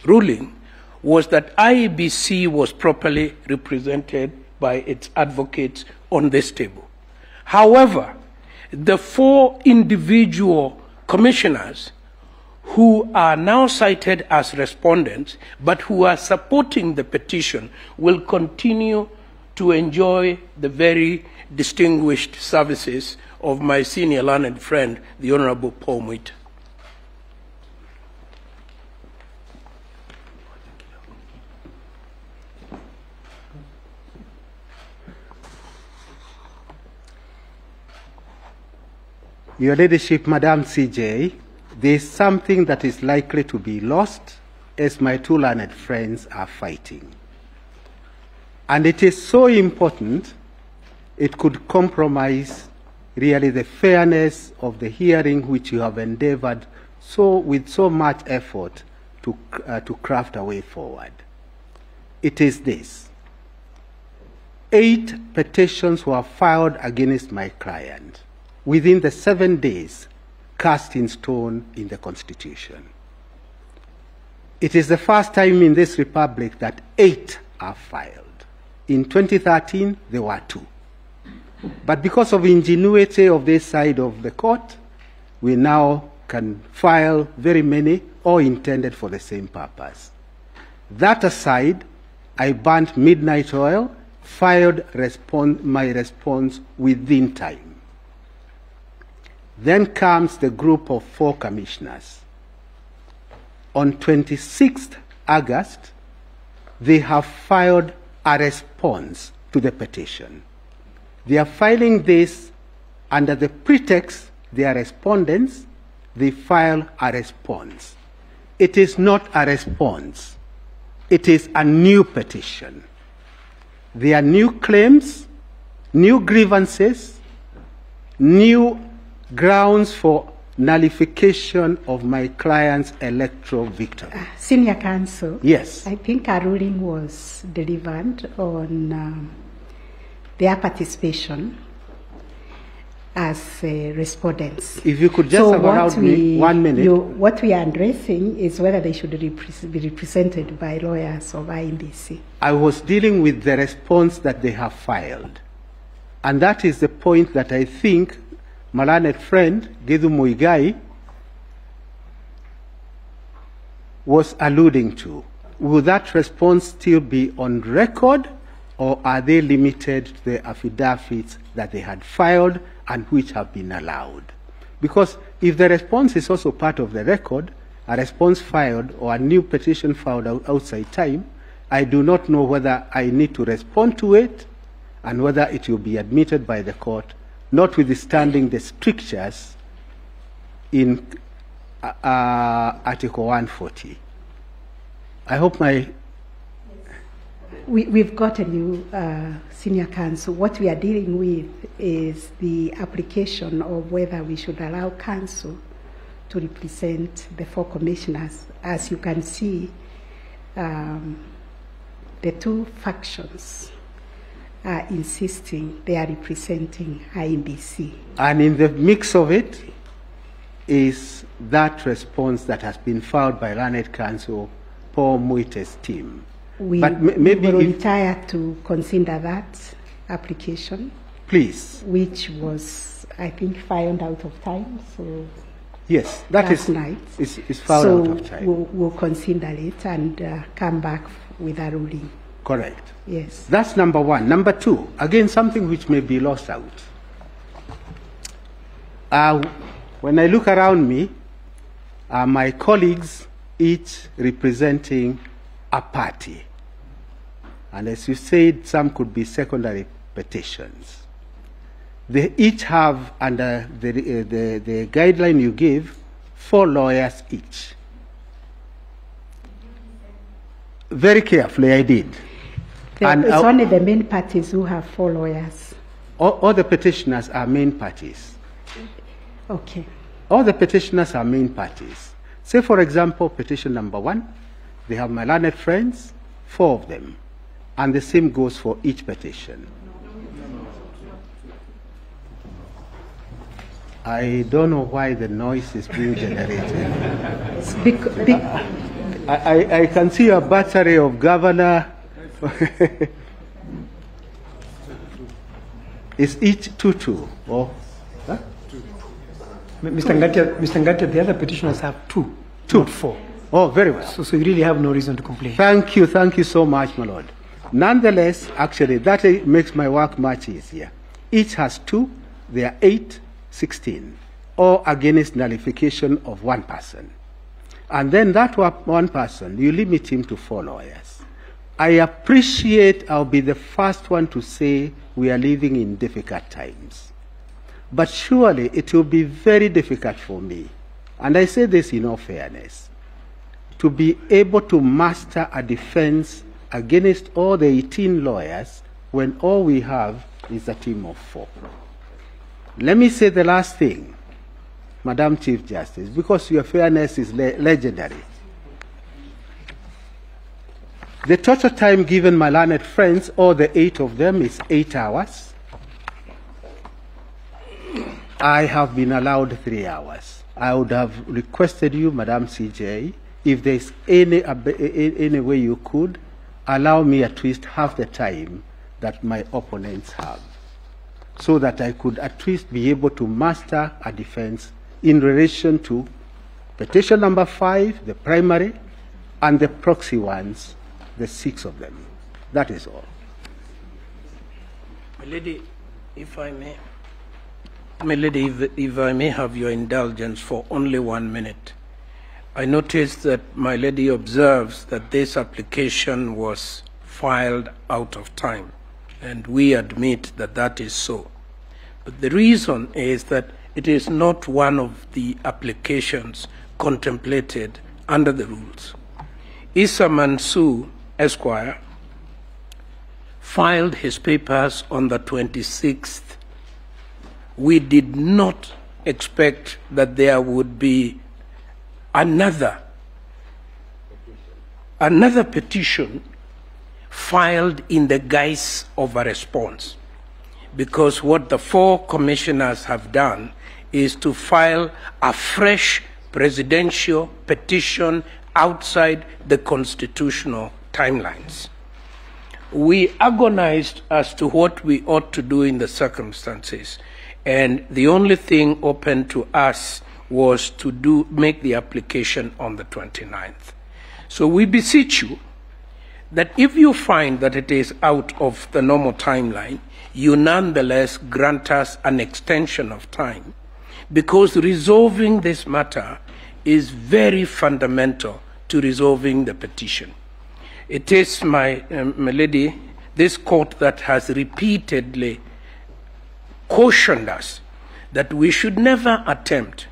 ruling was that IEBC was properly represented by its advocates on this table. However, the four individual commissioners who are now cited as respondents but who are supporting the petition will continue to enjoy the very distinguished services of my senior learned friend, the Honorable Paul Mwita. Your Ladyship, Madam CJ, there is something that is likely to be lost as my two learned friends are fighting. And it is so important, it could compromise really the fairness of the hearing which you have endeavored with so much effort to craft a way forward. It is this: 8 petitions were filed against my client within the 7 days cast in stone in the Constitution. It is the first time in this republic that 8 are filed. In 2013, there were 2. But because of ingenuity of this side of the court, we now can file very many, all intended for the same purpose. That aside, I burnt midnight oil, filed my response within time. Then comes the group of 4 commissioners. On 26th August, they have filed a response to the petition. They are filing this under the pretext they are respondents. They file a response. It is not a response. It is a new petition. There are new claims new grievances, new grounds for nullification of my client's electoral victory. Senior counsel. Yes. I think our ruling was delivered on their participation as respondents. If you could just allow me 1 minute. What we are addressing is whether they should be represented by lawyers of INBC. I was dealing with the response that they have filed. And that is the point that I think my learned friend, Gedu Muigai, was alluding to. Will that response still be on record, or are they limited to the affidavits that they had filed and which have been allowed? Because if the response is also part of the record, a response filed or a new petition filed outside time, I do not know whether I need to respond to it and whether it will be admitted by the court, notwithstanding the strictures in Article 140. I hope We've got a new senior counsel. What we are dealing with is the application of whether we should allow counsel to represent the 4 commissioners. As you can see, the 2 factions are insisting they are representing INBC. And in the mix of it is that response that has been filed by learned counsel Paul Muite's team. But maybe we will retire to consider that application. Please. Which was, I think, filed out of time. So yes, that is night. Is filed out of time. So we'll consider it and come back with a ruling. Correct. Yes. That's number 1. Number 2, again, something which may be lost out. When I look around me, my colleagues each representing a party. And as you said, some could be secondary petitions. They each have, under the guideline you give, 4 lawyers each. Very carefully, I did. It's only the main parties who have 4 lawyers. All the petitioners are main parties. Okay. All the petitioners are main parties. Say, for example, petition number 1, they have my learned friends, 4 of them. And the same goes for each petition. I don't know why the noise is being generated. I can see a battery of governor. Is each 2-2? Or, huh? Mr. Ngatia, the other petitioners have 2, not 4. Oh, very well. So you really have no reason to complain. Thank you so much, my lord. Nonetheless, actually, that makes my work much easier. Each has 2, they are 8, 16, or against nullification of 1 person. And then that 1 person, you limit him to 4 lawyers. I appreciate I'll be the first one to say we are living in difficult times. But surely it will be very difficult for me, and I say this in all fairness, to be able to master a defense against all the 18 lawyers when all we have is a team of 4. Let me say the last thing, Madam Chief Justice, because your fairness is legendary. The total time given my learned friends, all the 8 of them, is 8 hours. I have been allowed 3 hours. I would have requested you, Madam CJ, if there's any way you could, allow me at least half the time that my opponents have, so that I could at least be able to master a defense in relation to petition number 5, the primary, and the proxy ones, the 6 of them. That is all. My lady, if I may. My lady, if I may have your indulgence for only 1 minute. I noticed that my lady observes that this application was filed out of time, and we admit that that is so. But the reason is that it is not one of the applications contemplated under the rules. Issa Mansour, Esquire, filed his papers on the 26th. We did not expect that there would be another petition filed in the guise of a response, because what the 4 commissioners have done is to file a fresh presidential petition outside the constitutional timelines. We agonized as to what we ought to do in the circumstances, and the only thing open to us was to make the application on the 29th. So we beseech you that if you find that it is out of the normal timeline, you nonetheless grant us an extension of time, because resolving this matter is very fundamental to resolving the petition. It is, my lady, this court that has repeatedly cautioned us that we should never attempt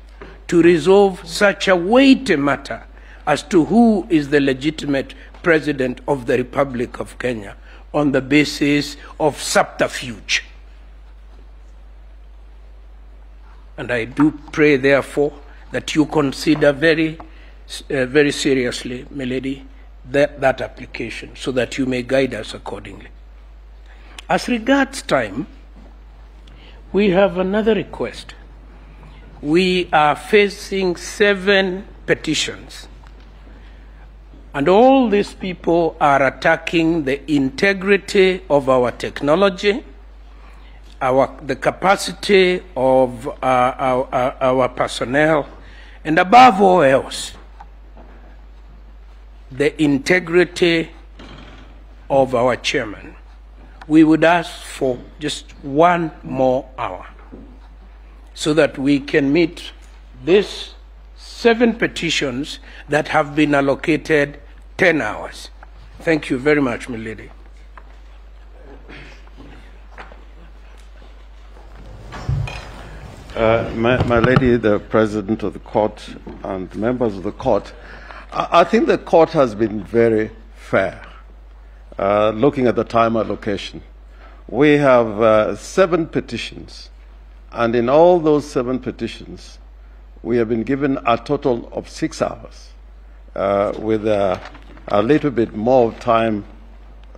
to resolve such a weighty matter as to who is the legitimate president of the Republic of Kenya on the basis of subterfuge. And I do pray, therefore, that you consider very seriously, my lady, that application, so that you may guide us accordingly. As regards time, we have another request. We are facing 7 petitions, and all these people are attacking the integrity of our technology, the capacity of our personnel, and above all else, the integrity of our chairman. We would ask for just 1 more hour so that we can meet these 7 petitions that have been allocated 10 hours. Thank you very much, my lady. My lady, the President of the Court and members of the Court, I think the Court has been very fair looking at the time allocation. We have 7 petitions, and in all those 7 petitions, we have been given a total of 6 hours, with a little bit more time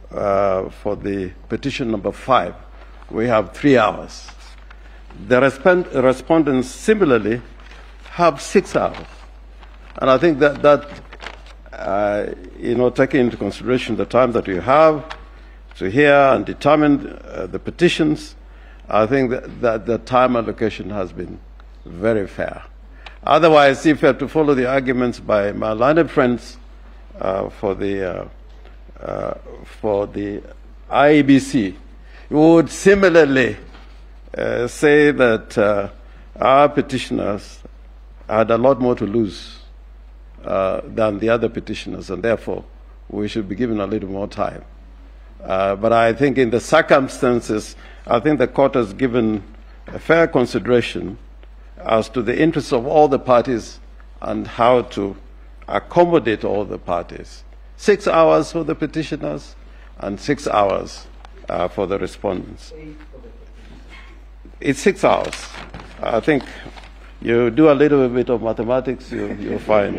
for the petition number 5. We have 3 hours. The respondents similarly have 6 hours. And I think that taking into consideration the time that we have to hear and determine the petitions, I think that the time allocation has been very fair. Otherwise, if you have to follow the arguments by my learned friends for the IEBC, you would similarly say that our petitioners had a lot more to lose than the other petitioners, and therefore we should be given a little more time. But I think in the circumstances, I think the Court has given a fair consideration as to the interests of all the parties and how to accommodate all the parties. 6 hours for the petitioners and 6 hours for the respondents. It's 6 hours. I think you do a little bit of mathematics, you'll find.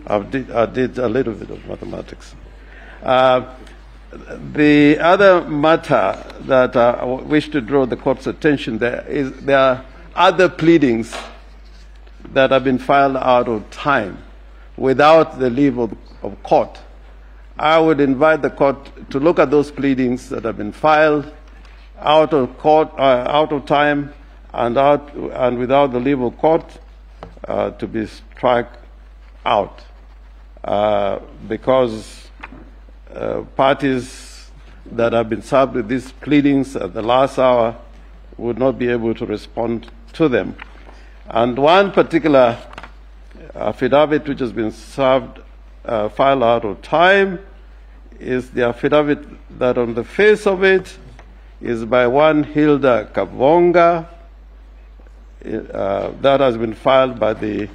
I did a little bit of mathematics. The other matter that I wish to draw the Court's attention there are other pleadings that have been filed out of time without the leave of court. I would invite the Court to look at those pleadings that have been filed out of court, out of time, and without the leave of court, to be struck out, because parties that have been served with these pleadings at the last hour would not be able to respond to them. And one particular affidavit which has been served, filed out of time, is the affidavit that on the face of it is by one Hilda Kavonga, that has been filed by the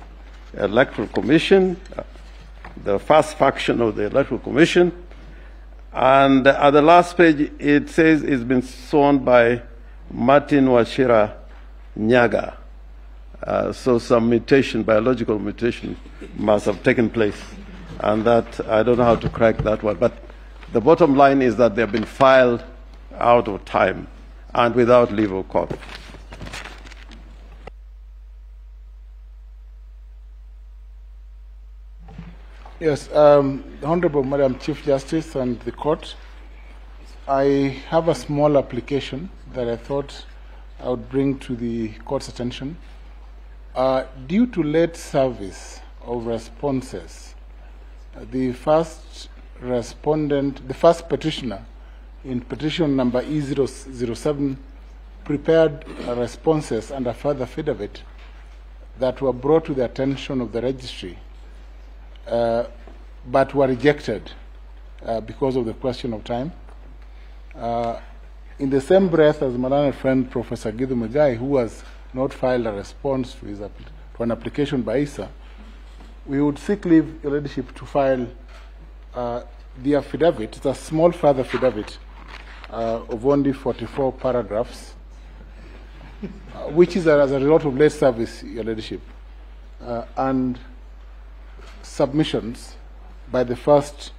Electoral Commission, the first faction of the Electoral Commission, And at the last page, it says it's been sworn by Martin Wachira Nyaga. So some mutation, biological mutation, must have taken place. And that, I don't know how to crack that one. But the bottom line is that they've been filed out of time and without leave of court. Yes, Honorable Madam Chief Justice and the court, I have a small application that I thought I would bring to the court's attention. Due to late service of responses, the first respondent, the first petitioner in petition number E007 prepared responses and a further affidavit that were brought to the attention of the registry, but were rejected because of the question of time. In the same breath as my learned friend Professor Githu Muigai, who has not filed a response to an application by ISA, we would seek leave, Your Ladyship, to file the affidavit. It's a small further affidavit of only 44 paragraphs, which is as a result of late service, Your Ladyship, and submissions by the first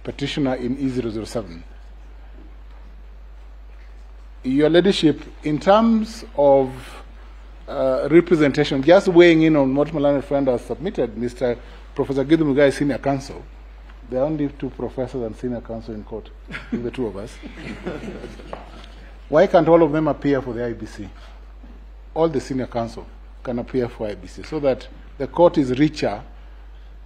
petitioner in E007. Your Ladyship, in terms of representation, just weighing in on what my learned friend has submitted, Mr. Professor Githu Muigai, Senior Counsel. There are only two professors and senior counsel in court, the two of us. Why can't all of them appear for the IBC? All the senior counsel can appear for IBC so that the court is richer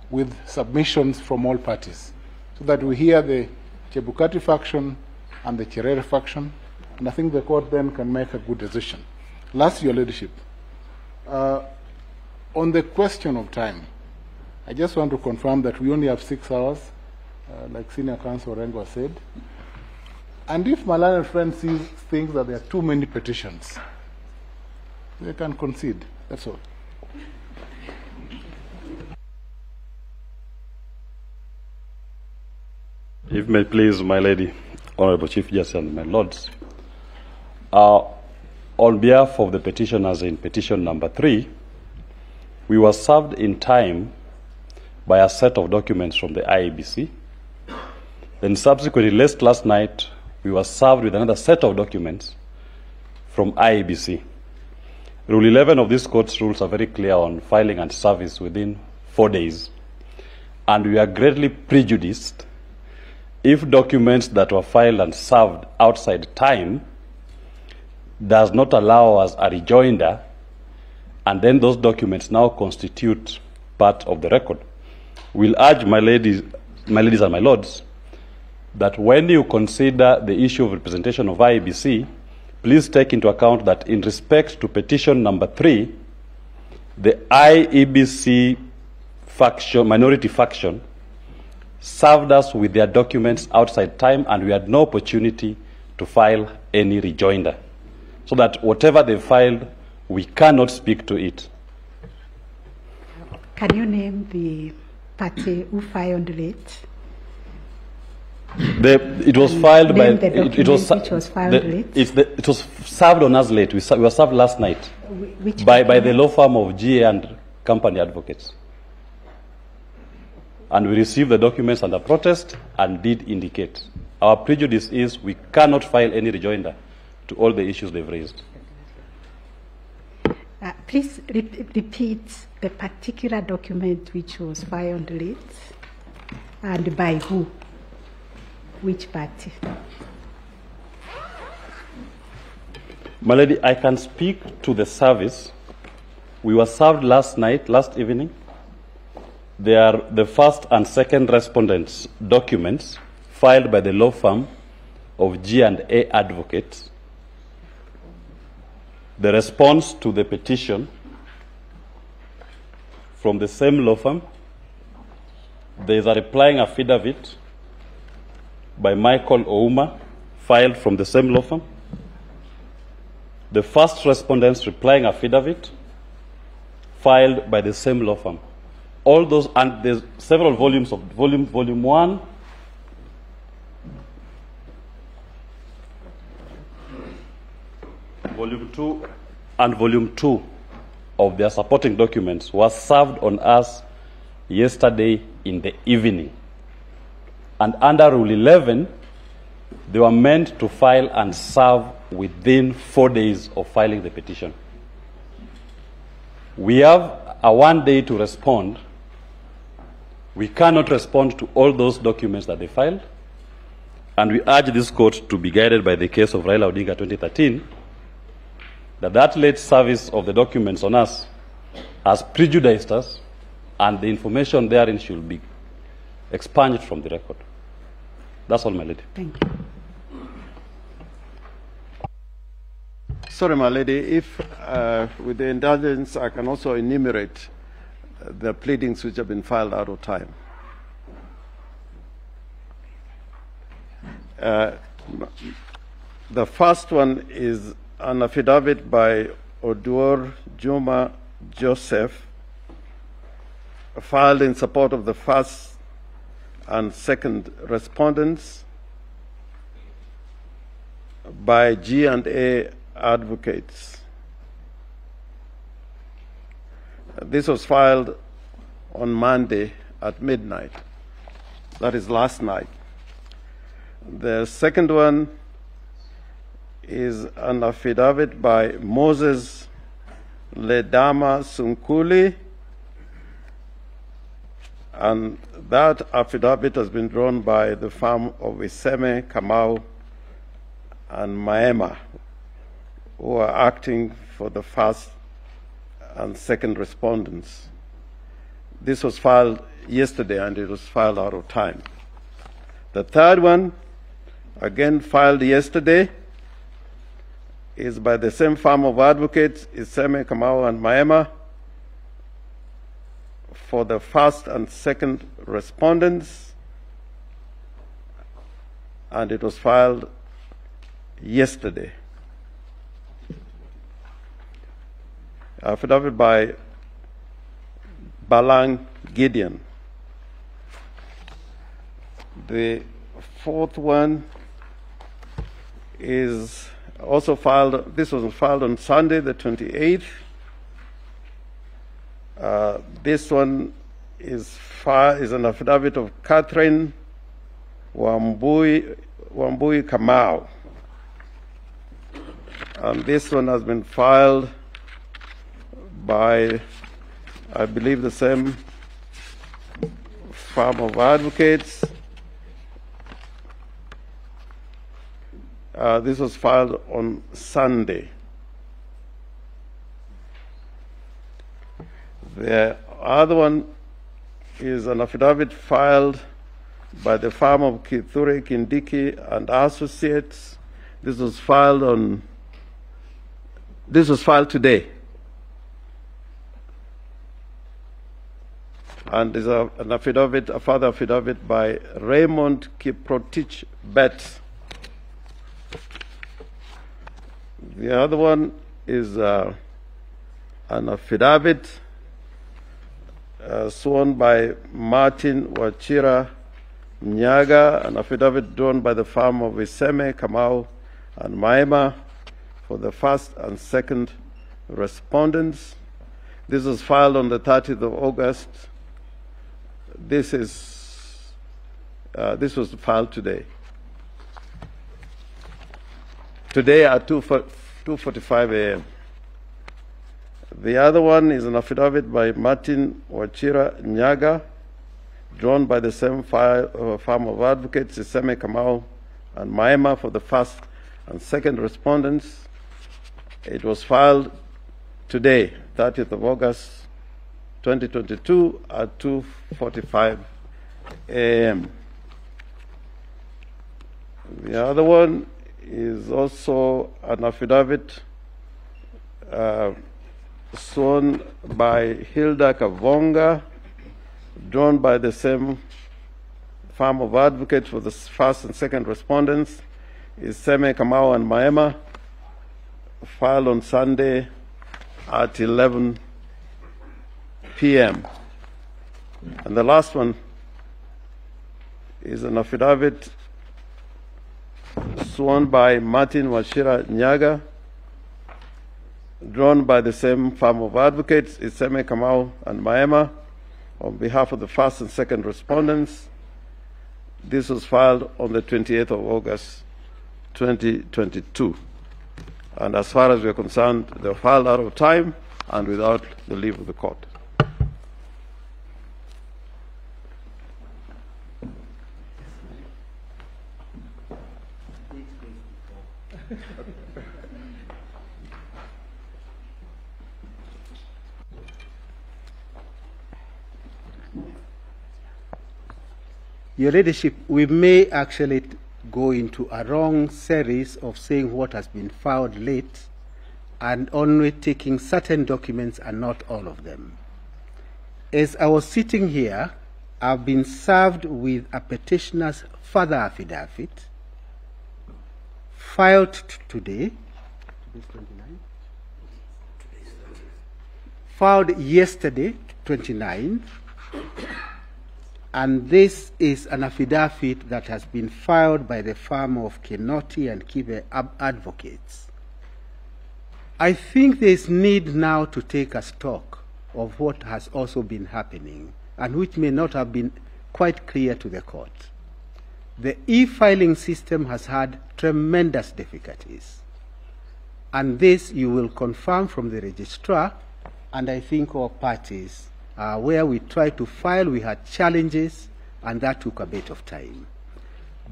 with submissions from all parties, so that we hear the Chebukati faction and the Cherere faction, and I think the court then can make a good decision. Last, Your Ladyship, on the question of time, I just want to confirm that we only have 6 hours, like Senior Counsel Rengo said. And if my learned friend thinks that there are too many petitions, they can concede. That's all. If may please, my lady, Honorable Chief Justice and my lords, on behalf of the petitioners in petition number 3, we were served in time by a set of documents from the IEBC. Then subsequently, last night, we were served with another set of documents from IEBC. Rule 11 of this court's rules are very clear on filing and service within 4 days. And we are greatly prejudiced if documents that were filed and served outside time does not allow us a rejoinder, and then those documents now constitute part of the record. We'll urge my ladies and my lords that when you consider the issue of representation of IEBC, please take into account that in respect to petition number 3, the IEBC faction, minority faction, served us with their documents outside time, and we had no opportunity to file any rejoinder. So that whatever they filed, we cannot speak to it. Can you name the party who filed late? It was filed by. It was served on us late. We were served last night by the law firm of GA and Company Advocates. And we received the documents under protest and did indicate. Our prejudice is we cannot file any rejoinder to all the issues they've raised. Please repeat the particular document which was filed late and by who, which party. My lady, I can speak to the service. We were served last night, last evening. They are the first and second respondents' documents filed by the law firm of G&A Advocates. The response to the petition from the same law firm. There is a replying affidavit by Michael Ouma, filed from the same law firm. The first respondent's replying affidavit, filed by the same law firm. All those, and there's several volumes of volume 1, volume 2 of their supporting documents was served on us yesterday in the evening. And under Rule 11, they were meant to file and serve within 4 days of filing the petition. We have a 1 day to respond. We cannot respond to all those documents that they filed, and we urge this court to be guided by the case of Raila Odinga 2013, that late service of the documents on us has prejudiced us, and the information therein should be expunged from the record. That's all, my lady. Thank you. Sorry, my lady, if with the indulgence, I can also enumerate the pleadings which have been filed out of time. The first one is an affidavit by Oduor Juma Joseph, filed in support of the first and second respondents by G&A advocates. This was filed on Monday at midnight. That is last night. The second one is an affidavit by Moses Ledama Sunkuli, and that affidavit has been drawn by the firm of Iseme, Kamau, and Maema, who are acting for the first and second respondents. This was filed yesterday, and it was filed out of time. The third one, again filed yesterday, is by the same firm of advocates, Iseme, Kamau, and Maema, for the first and second respondents, and it was filed yesterday. Affidavit by Balang Gideon. The fourth one is also filed, this was filed on Sunday, the 28th. This one is an affidavit of Catherine Wambui Kamau. And this one has been filed by, I believe, the same firm of advocates. This was filed on Sunday. The other one is an affidavit filed by the firm of Kithure Kindiki and Associates. This was filed today. And there's an affidavit, a further affidavit by Raymond Kiprotich Bet. The other one is an affidavit sworn by Martin Wachira Nyaga, an affidavit drawn by the firm of Iseme, Kamau, and Maema for the first and second respondents. This was filed on the 30th of August. This was filed today. Today at 2:45 a.m. The other one is an affidavit by Martin Wachira Nyaga, drawn by the same firm of advocates, Iseme, Kamau, and Maema for the first and second respondents. It was filed today, 30th of August, 2022 at 2:45 a.m. The other one is also an affidavit sworn by Hilda Kavonga, drawn by the same firm of advocates for the first and second respondents, Iseme, Kamau, and Maema, filed on Sunday at 11 p.m. And the last one is an affidavit sworn by Martin Wachira Nyaga, drawn by the same firm of advocates, Iseme Kamau and Maema, on behalf of the first and second respondents. This was filed on the 28th of August, 2022. And as far as we are concerned, they were filed out of time and without the leave of the court. Your Ladyship, we may actually go into a wrong series of saying what has been filed late and only taking certain documents and not all of them. As I was sitting here, I've been served with a petitioner's further affidavit filed today, filed yesterday, 29th, and this is an affidavit that has been filed by the firm of Kenoti and Kibe Advocates. I think there is need now to take a stock of what has also been happening and which may not have been quite clear to the court. The e-filing system has had tremendous difficulties, and this you will confirm from the registrar, and I think all parties where we tried to file, we had challenges, and that took a bit of time.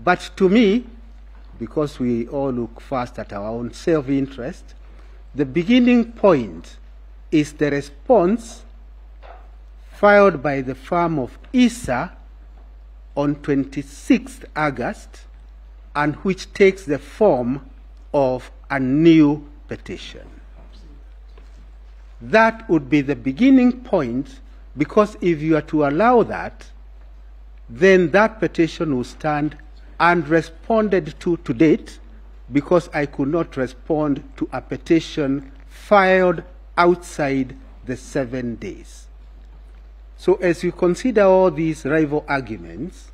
But to me, because we all look first at our own self-interest, the beginning point is the response filed by the firm of ISA on 26th August, and which takes the form of a new petition. That would be the beginning point, because if you are to allow that, then that petition will stand unresponded to date, because I could not respond to a petition filed outside the 7 days. So as you consider all these rival arguments,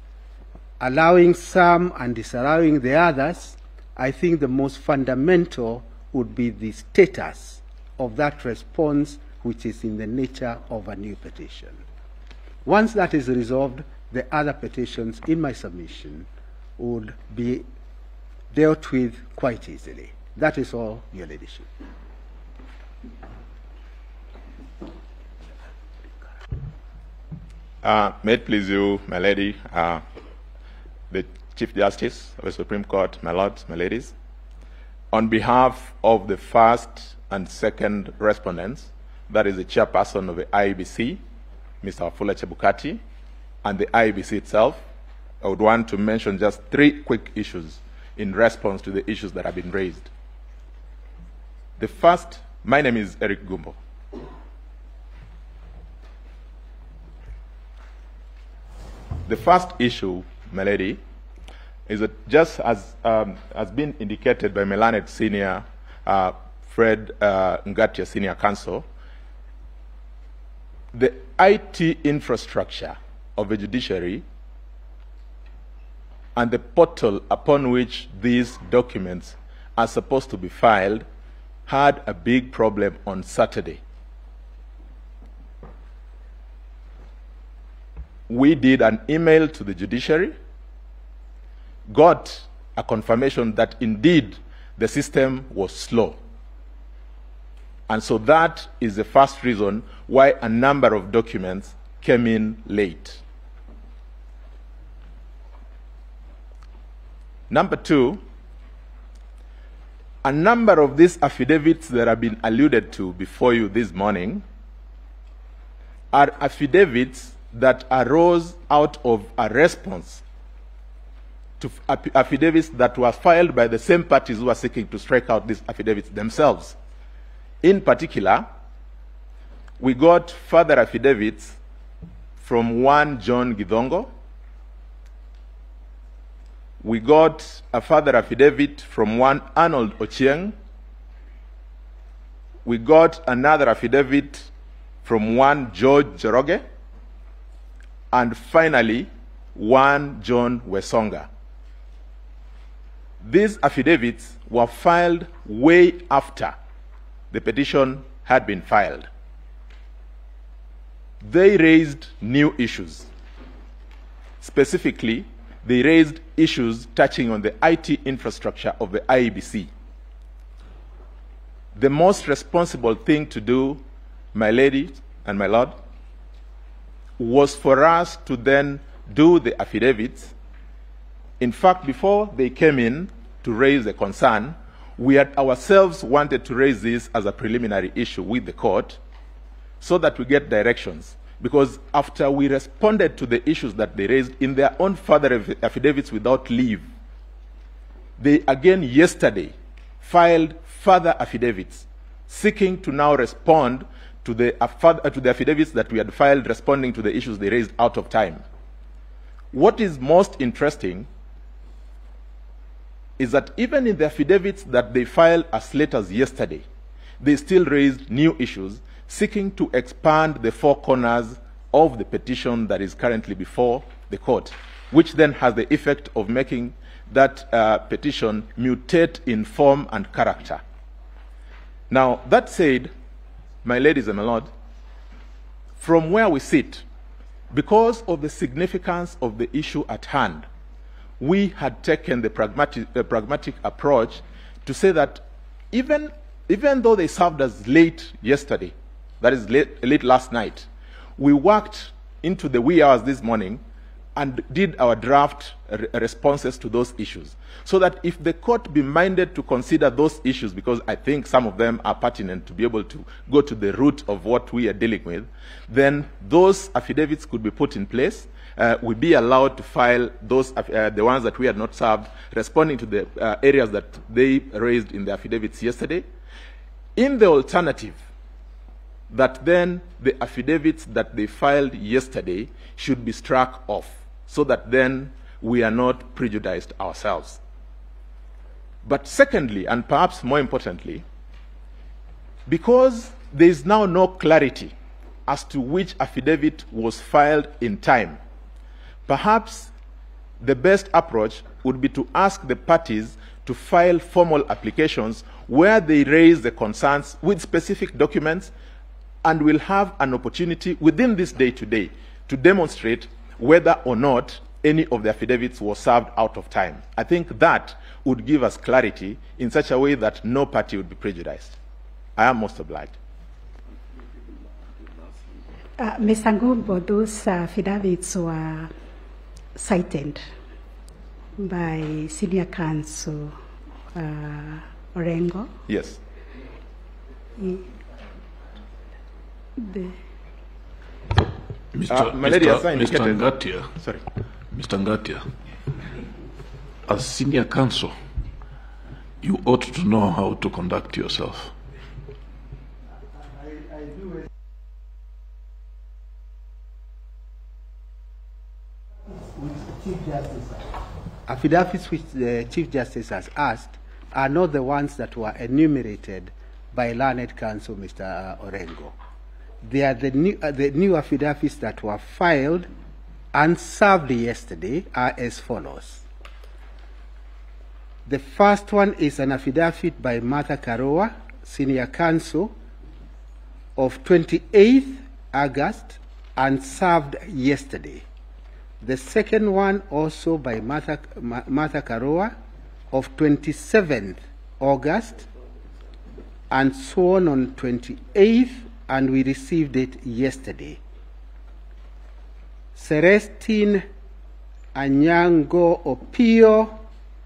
allowing some and disallowing the others, I think the most fundamental would be the status of that response, which is in the nature of a new petition. Once that is resolved, the other petitions in my submission would be dealt with quite easily. That is all, Your Ladyship. May it please you, my lady, the Chief Justice of the Supreme Court, my lords, my ladies, on behalf of the first and second respondents, that is the chairperson of the IEBC, Mr. Wafula Chebukati, and the IEBC itself, I would want to mention just 3 quick issues in response to the issues that have been raised. The first, my name is Eric Gumbo. The first issue, my lady, is that just as has been indicated by Melanet Senior, Fred Ngatia Senior Counsel, the IT infrastructure of the judiciary and the portal upon which these documents are supposed to be filed had a big problem on Saturday. We did an email to the judiciary, got a confirmation that indeed the system was slow. And so that is the first reason why a number of documents came in late. Number 2, a number of these affidavits that have been alluded to before you this morning are affidavits that arose out of a response to affidavits that were filed by the same parties who are seeking to strike out these affidavits themselves. In particular, we got further affidavits from one John Gidongo. We got a further affidavit from one Arnold Ochieng. We got another affidavit from one George Joroge. And finally, one John Wesonga. These affidavits were filed way after the petition had been filed, they raised new issues. Specifically, they raised issues touching on the IT infrastructure of the IEBC. The most responsible thing to do, my lady and my lord, was for us to then do the affidavits. In fact, before they came in to raise a concern, we had ourselves wanted to raise this as a preliminary issue with the court so that we get directions. Because after we responded to the issues that they raised in their own further affidavits without leave, they again yesterday filed further affidavits seeking to now respond to the affidavits that we had filed responding to the issues they raised out of time. What is most interesting is that even in the affidavits that they filed as late as yesterday, they still raised new issues seeking to expand the four corners of the petition that is currently before the court, which then has the effect of making that petition mutate in form and character. Now, that said, my ladies and my lord, from where we sit, because of the significance of the issue at hand, we had taken the pragmatic approach to say that even though they served us late yesterday, that is late last night, we worked into the wee hours this morning and did our draft responses to those issues, so that if the court be minded to consider those issues, because I think some of them are pertinent to be able to go to the root of what we are dealing with, then those affidavits could be put in place. We'd be allowed to file those, the ones that we had not served, responding to the areas that they raised in the affidavits yesterday. In the alternative, that then the affidavits that they filed yesterday should be struck off, so that then we are not prejudiced ourselves. But secondly, and perhaps more importantly, because there is now no clarity as to which affidavit was filed in time, perhaps the best approach would be to ask the parties to file formal applications where they raise the concerns with specific documents, and we'll have an opportunity within this day today to demonstrate whether or not any of the affidavits was served out of time. I think that would give us clarity in such a way that no party would be prejudiced. I am most obliged. Mr. Ngumbo, those affidavits were cited by Senior Counsel Orengo. Yes. Mr. Ngatia, sorry. Mr. Ngatia, as senior counsel, you ought to know how to conduct yourself. Affidavits which the Chief Justice has asked are not the ones that were enumerated by learned counsel Mr. Orengo. They are the new affidavits that were filed and served yesterday are as follows. The first one is an affidavit by Martha Karoa, Senior Counsel, of 28th August and served yesterday. The second one also by Martha Karoa of 27th August and sworn on 28th, and we received it yesterday. Celestine Anyango Opio,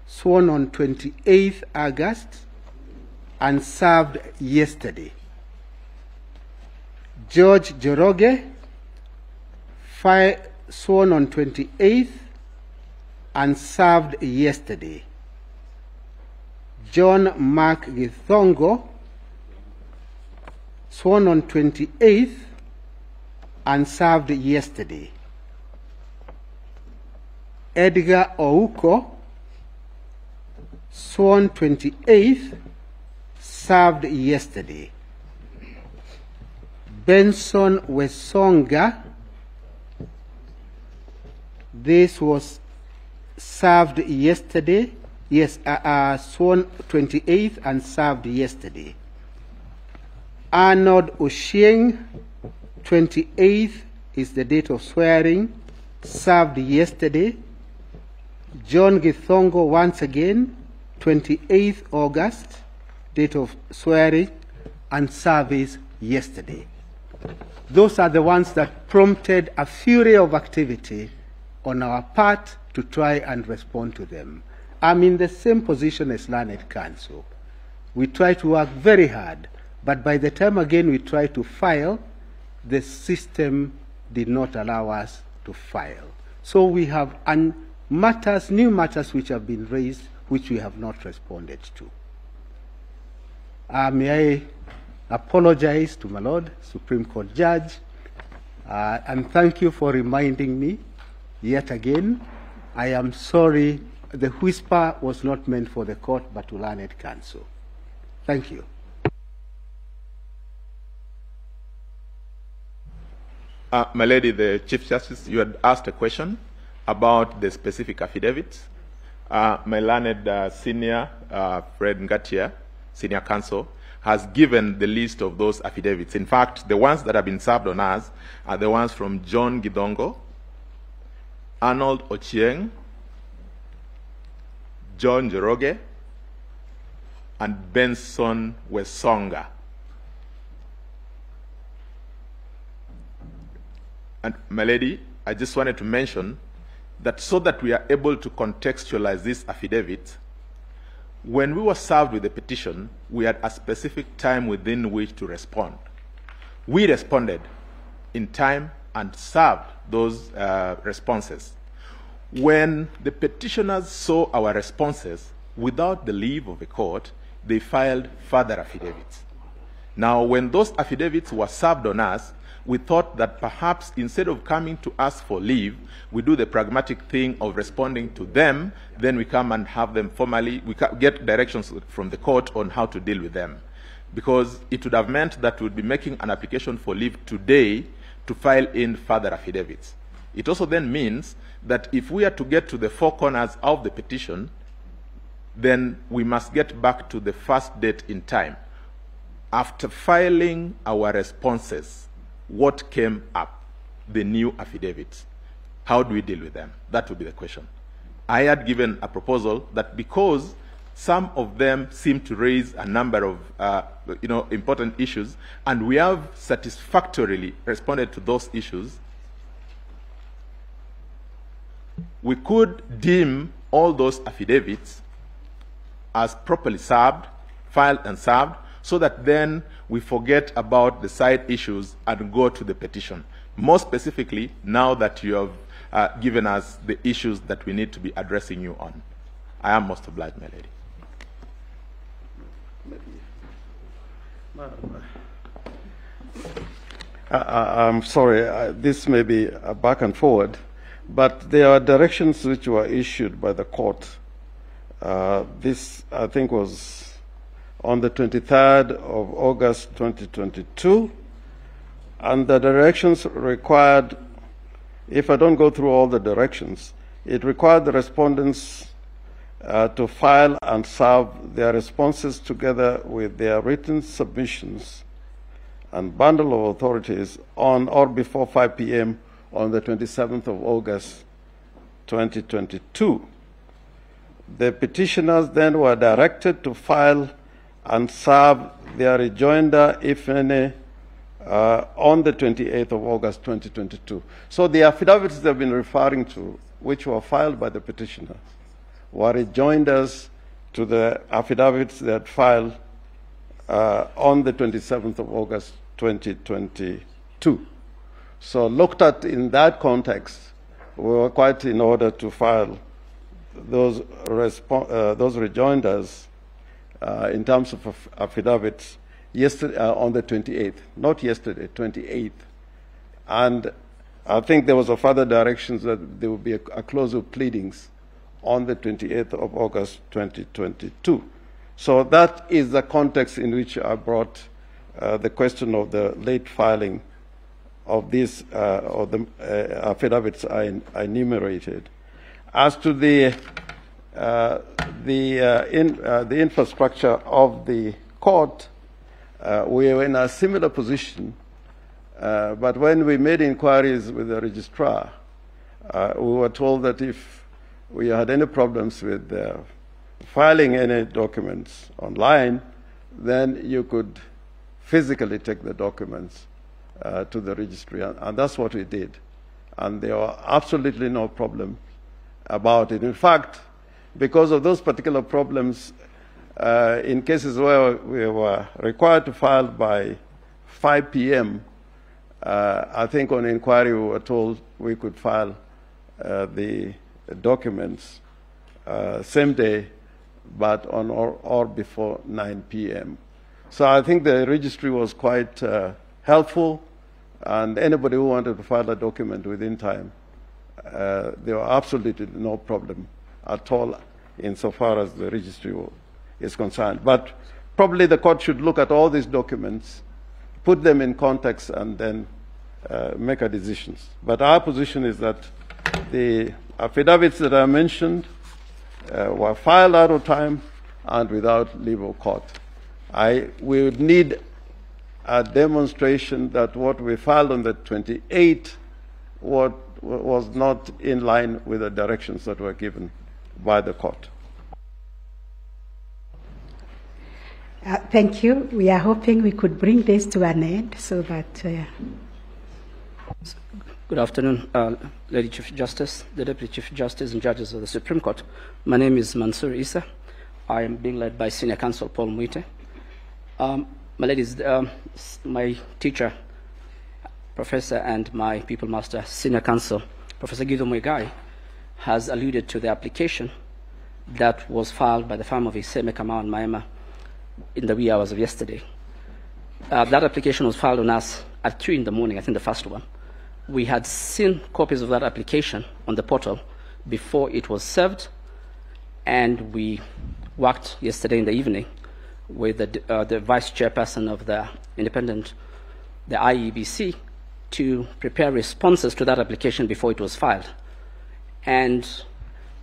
sworn on 28th August and served yesterday. George Joroge, sworn on 28th and served yesterday. John Mark Githongo, sworn on 28th and served yesterday. Edgar Ouko, sworn 28th, served yesterday. Benson Wesonga, this was served yesterday. Yes, sworn 28th and served yesterday. Arnold Ochieng, 28th is the date of swearing, served yesterday. John Githongo, once again, 28th August, date of swearing, and service yesterday. Those are the ones that prompted a fury of activity on our part to try and respond to them. I'm in the same position as Learned Counsel. We try to work very hard, but by the time again we try to file, the system did not allow us to file. So we have new matters which have been raised, which we have not responded to. May I apologize to my Lord, Supreme Court Judge, and thank you for reminding me yet again. I am sorry, the whisper was not meant for the court, but to Learned Counsel. Thank you. My Lady, the Chief Justice, you had asked a question about the specific affidavits. My learned senior, Fred Ngatia, senior counsel, has given the list of those affidavits. In fact, the ones that have been served on us are the ones from John Githongo, Arnold Ochieng, John Njoroge, and Benson Wesonga. And my lady, I just wanted to mention that so that we are able to contextualize this affidavit, when we were served with the petition, we had a specific time within which to respond. We responded in time and served those responses. When the petitioners saw our responses, without the leave of the court, they filed further affidavits. Now, when those affidavits were served on us, we thought that perhaps instead of coming to us for leave, we do the pragmatic thing of responding to them, then we come and have them formally, we get directions from the court on how to deal with them. Because it would have meant that we would be making an application for leave today to file in further affidavits. It also then means that if we are to get to the four corners of the petition, then we must get back to the first date in time. After filing our responses, what came up? The new affidavits. How do we deal with them? That would be the question. I had given a proposal that because some of them seem to raise a number of important issues, and we have satisfactorily responded to those issues, we could deem all those affidavits as properly served, filed and served, so that then we forget about the side issues and go to the petition. More specifically, now that you have given us the issues that we need to be addressing you on. I am most obliged, my lady. I'm sorry, this may be a back and forward, but there are directions which were issued by the court. This, I think, was on the 23rd of August 2022, and the directions required, if I don't go through all the directions, it required the respondents to file and serve their responses together with their written submissions and bundle of authorities on or before 5 p.m. on the 27th of August 2022. The petitioners then were directed to file and serve their rejoinder, if any, on the 28th of August 2022. So the affidavits they've been referring to, which were filed by the petitioners, were rejoinders to the affidavits they had filed on the 27th of August 2022. So looked at in that context, we were quite in order to file those rejoinders in terms of affidavits yesterday, on the 28th, not yesterday, 28th. And I think there was a further directions that there would be a close of pleadings on the 28th of August 2022. So that is the context in which I brought the question of the late filing of these or the affidavits I enumerated. As to the infrastructure of the court, We were in a similar position, but when we made inquiries with the registrar, we were told that if we had any problems with filing any documents online, then you could physically take the documents to the registry, and that's what we did. And there were absolutely no problem about it. In fact, because of those particular problems, in cases where we were required to file by 5 p.m., I think on inquiry we were told we could file the documents same day, but on or before 9 p.m. So I think the registry was quite helpful, and anybody who wanted to file a document within time, there were absolutely no problem at all insofar as the registry is concerned. But probably the court should look at all these documents, put them in context, and then make a decision. But our position is that the affidavits that I mentioned were filed out of time and without leave of court. We would need a demonstration that what we filed on the 28th was not in line with the directions that were given by the court. Thank you. We are hoping we could bring this to an end so that... Good afternoon, Lady Chief Justice, the Deputy Chief Justice and judges of the Supreme Court. My name is Mansour Issa. I am being led by Senior Counsel Paul Mwite. My ladies, my teacher, Professor, and my People Master, Senior Counsel, Professor Guido Mwegai, has alluded to the application that was filed by the firm of Iseme Kamau and Maema in the wee hours of yesterday. That application was filed on us at 3 in the morning, I think the first one. We had seen copies of that application on the portal before it was served, and we worked yesterday in the evening with the vice chairperson of the independent, the IEBC, to prepare responses to that application before it was filed. And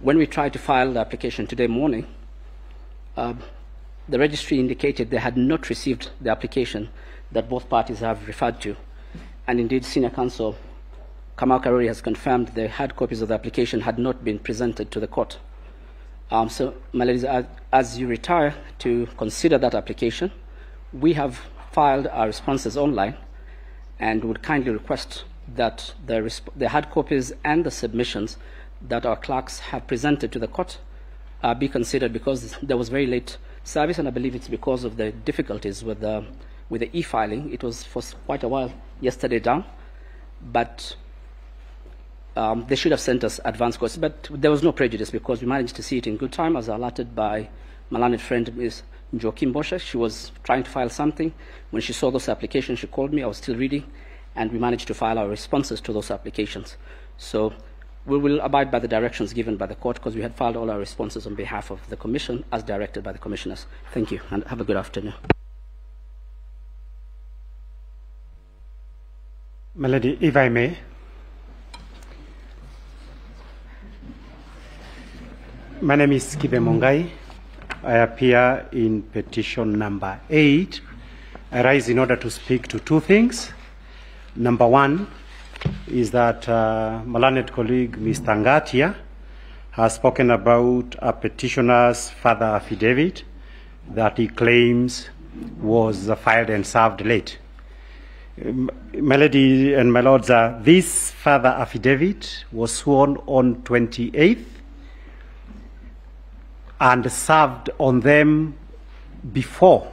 when we tried to file the application today morning, the registry indicated they had not received the application that both parties have referred to. And indeed, Senior Counsel Kamau Karori has confirmed the hard copies of the application had not been presented to the court. So, my ladies, as you retire to consider that application, we have filed our responses online and would kindly request that the hard copies and the submissions that our clerks have presented to the court be considered, because there was very late service, and I believe it's because of the difficulties with the e-filing. It was for quite a while yesterday down, but they should have sent us advance copies. But there was no prejudice because we managed to see it in good time, as alerted by my learned friend, Ms. Joaquim Bosche. She was trying to file something. When she saw those applications, she called me. I was still reading, and we managed to file our responses to those applications. So we will abide by the directions given by the court, because we had filed all our responses on behalf of the Commission as directed by the Commissioners. Thank you, and have a good afternoon. My lady, if I may. My name is Kibe Mongai. I appear in petition number 8. I rise in order to speak to two things. Number one is that my learned colleague, Mr. Ngatia, has spoken about a petitioner's further affidavit that he claims was filed and served late. My lady and my lords, this further affidavit was sworn on 28th and served on them before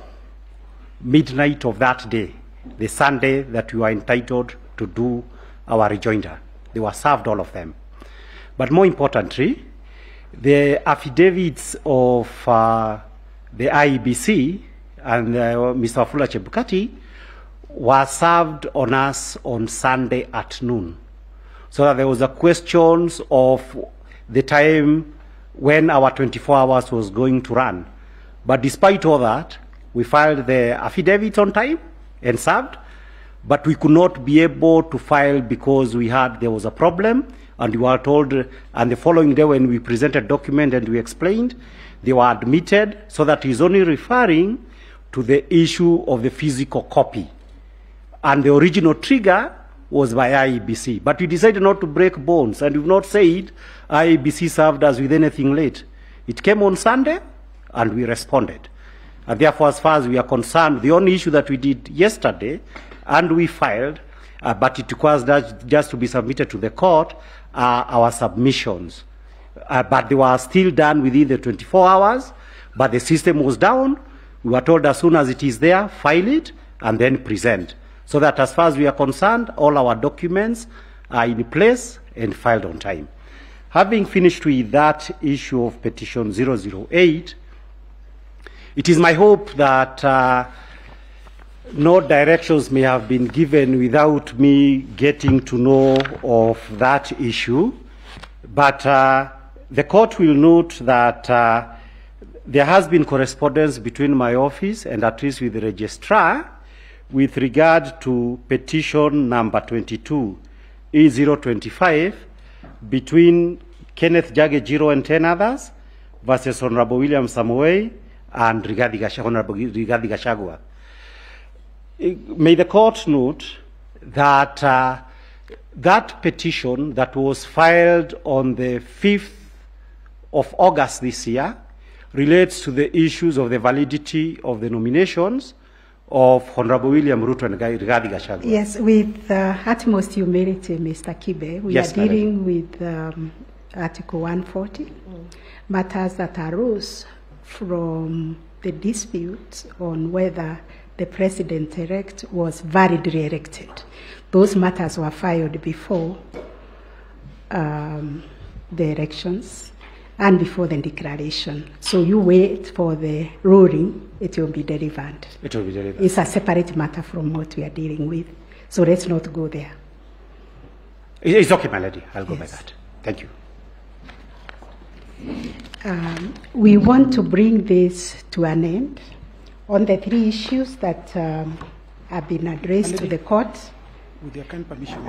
midnight of that day, the Sunday that we were entitled to do our rejoinder. They were served, all of them. But more importantly, the affidavits of the IEBC and Mr. Wafula Chebukati were served on us on Sunday at noon. So that there was a question of the time when our 24 hours was going to run. But despite all that, we filed the affidavit on time and served, but we could not be able to file because there was a problem, and we were told, and the following day when we presented document and we explained, they were admitted, so that he's only referring to the issue of the physical copy. And the original trigger was by IEBC. But we decided not to break bones, and we've not said IEBC served us with anything late. It came on Sunday, and we responded. And therefore, as far as we are concerned, the only issue that we did yesterday, and we filed, but it requires that just to be submitted to the court, are our submissions. But they were still done within the 24 hours, but the system was down. We were told as soon as it is there, file it, and then present. So that as far as we are concerned, all our documents are in place and filed on time. Having finished with that issue of petition 008, it is my hope that no directions may have been given without me getting to know of that issue. But the court will note that there has been correspondence between my office and at least with the registrar with regard to petition number 22, E025, between Kenneth Jage Jiro and 10 others versus Honorable William Samoei and Honorable Rigathi Gachagua. May the court note that that petition that was filed on the 5th of August this year relates to the issues of the validity of the nominations of Honorable William Ruto and Rigathi Gachagua. Yes, with utmost humility, Mr. Kibe, we are dealing with Article 140, matters that arose from the dispute on whether the president-elect was validly elected. Those matters were filed before the elections and before the declaration. So you wait for the ruling, it will be delivered. It will be delivered. It's a separate matter from what we are dealing with. So let's not go there. It's okay, my lady. I'll go by that. Thank you. We want to bring this to an end on the three issues that have been addressed to the court. With your kind permission.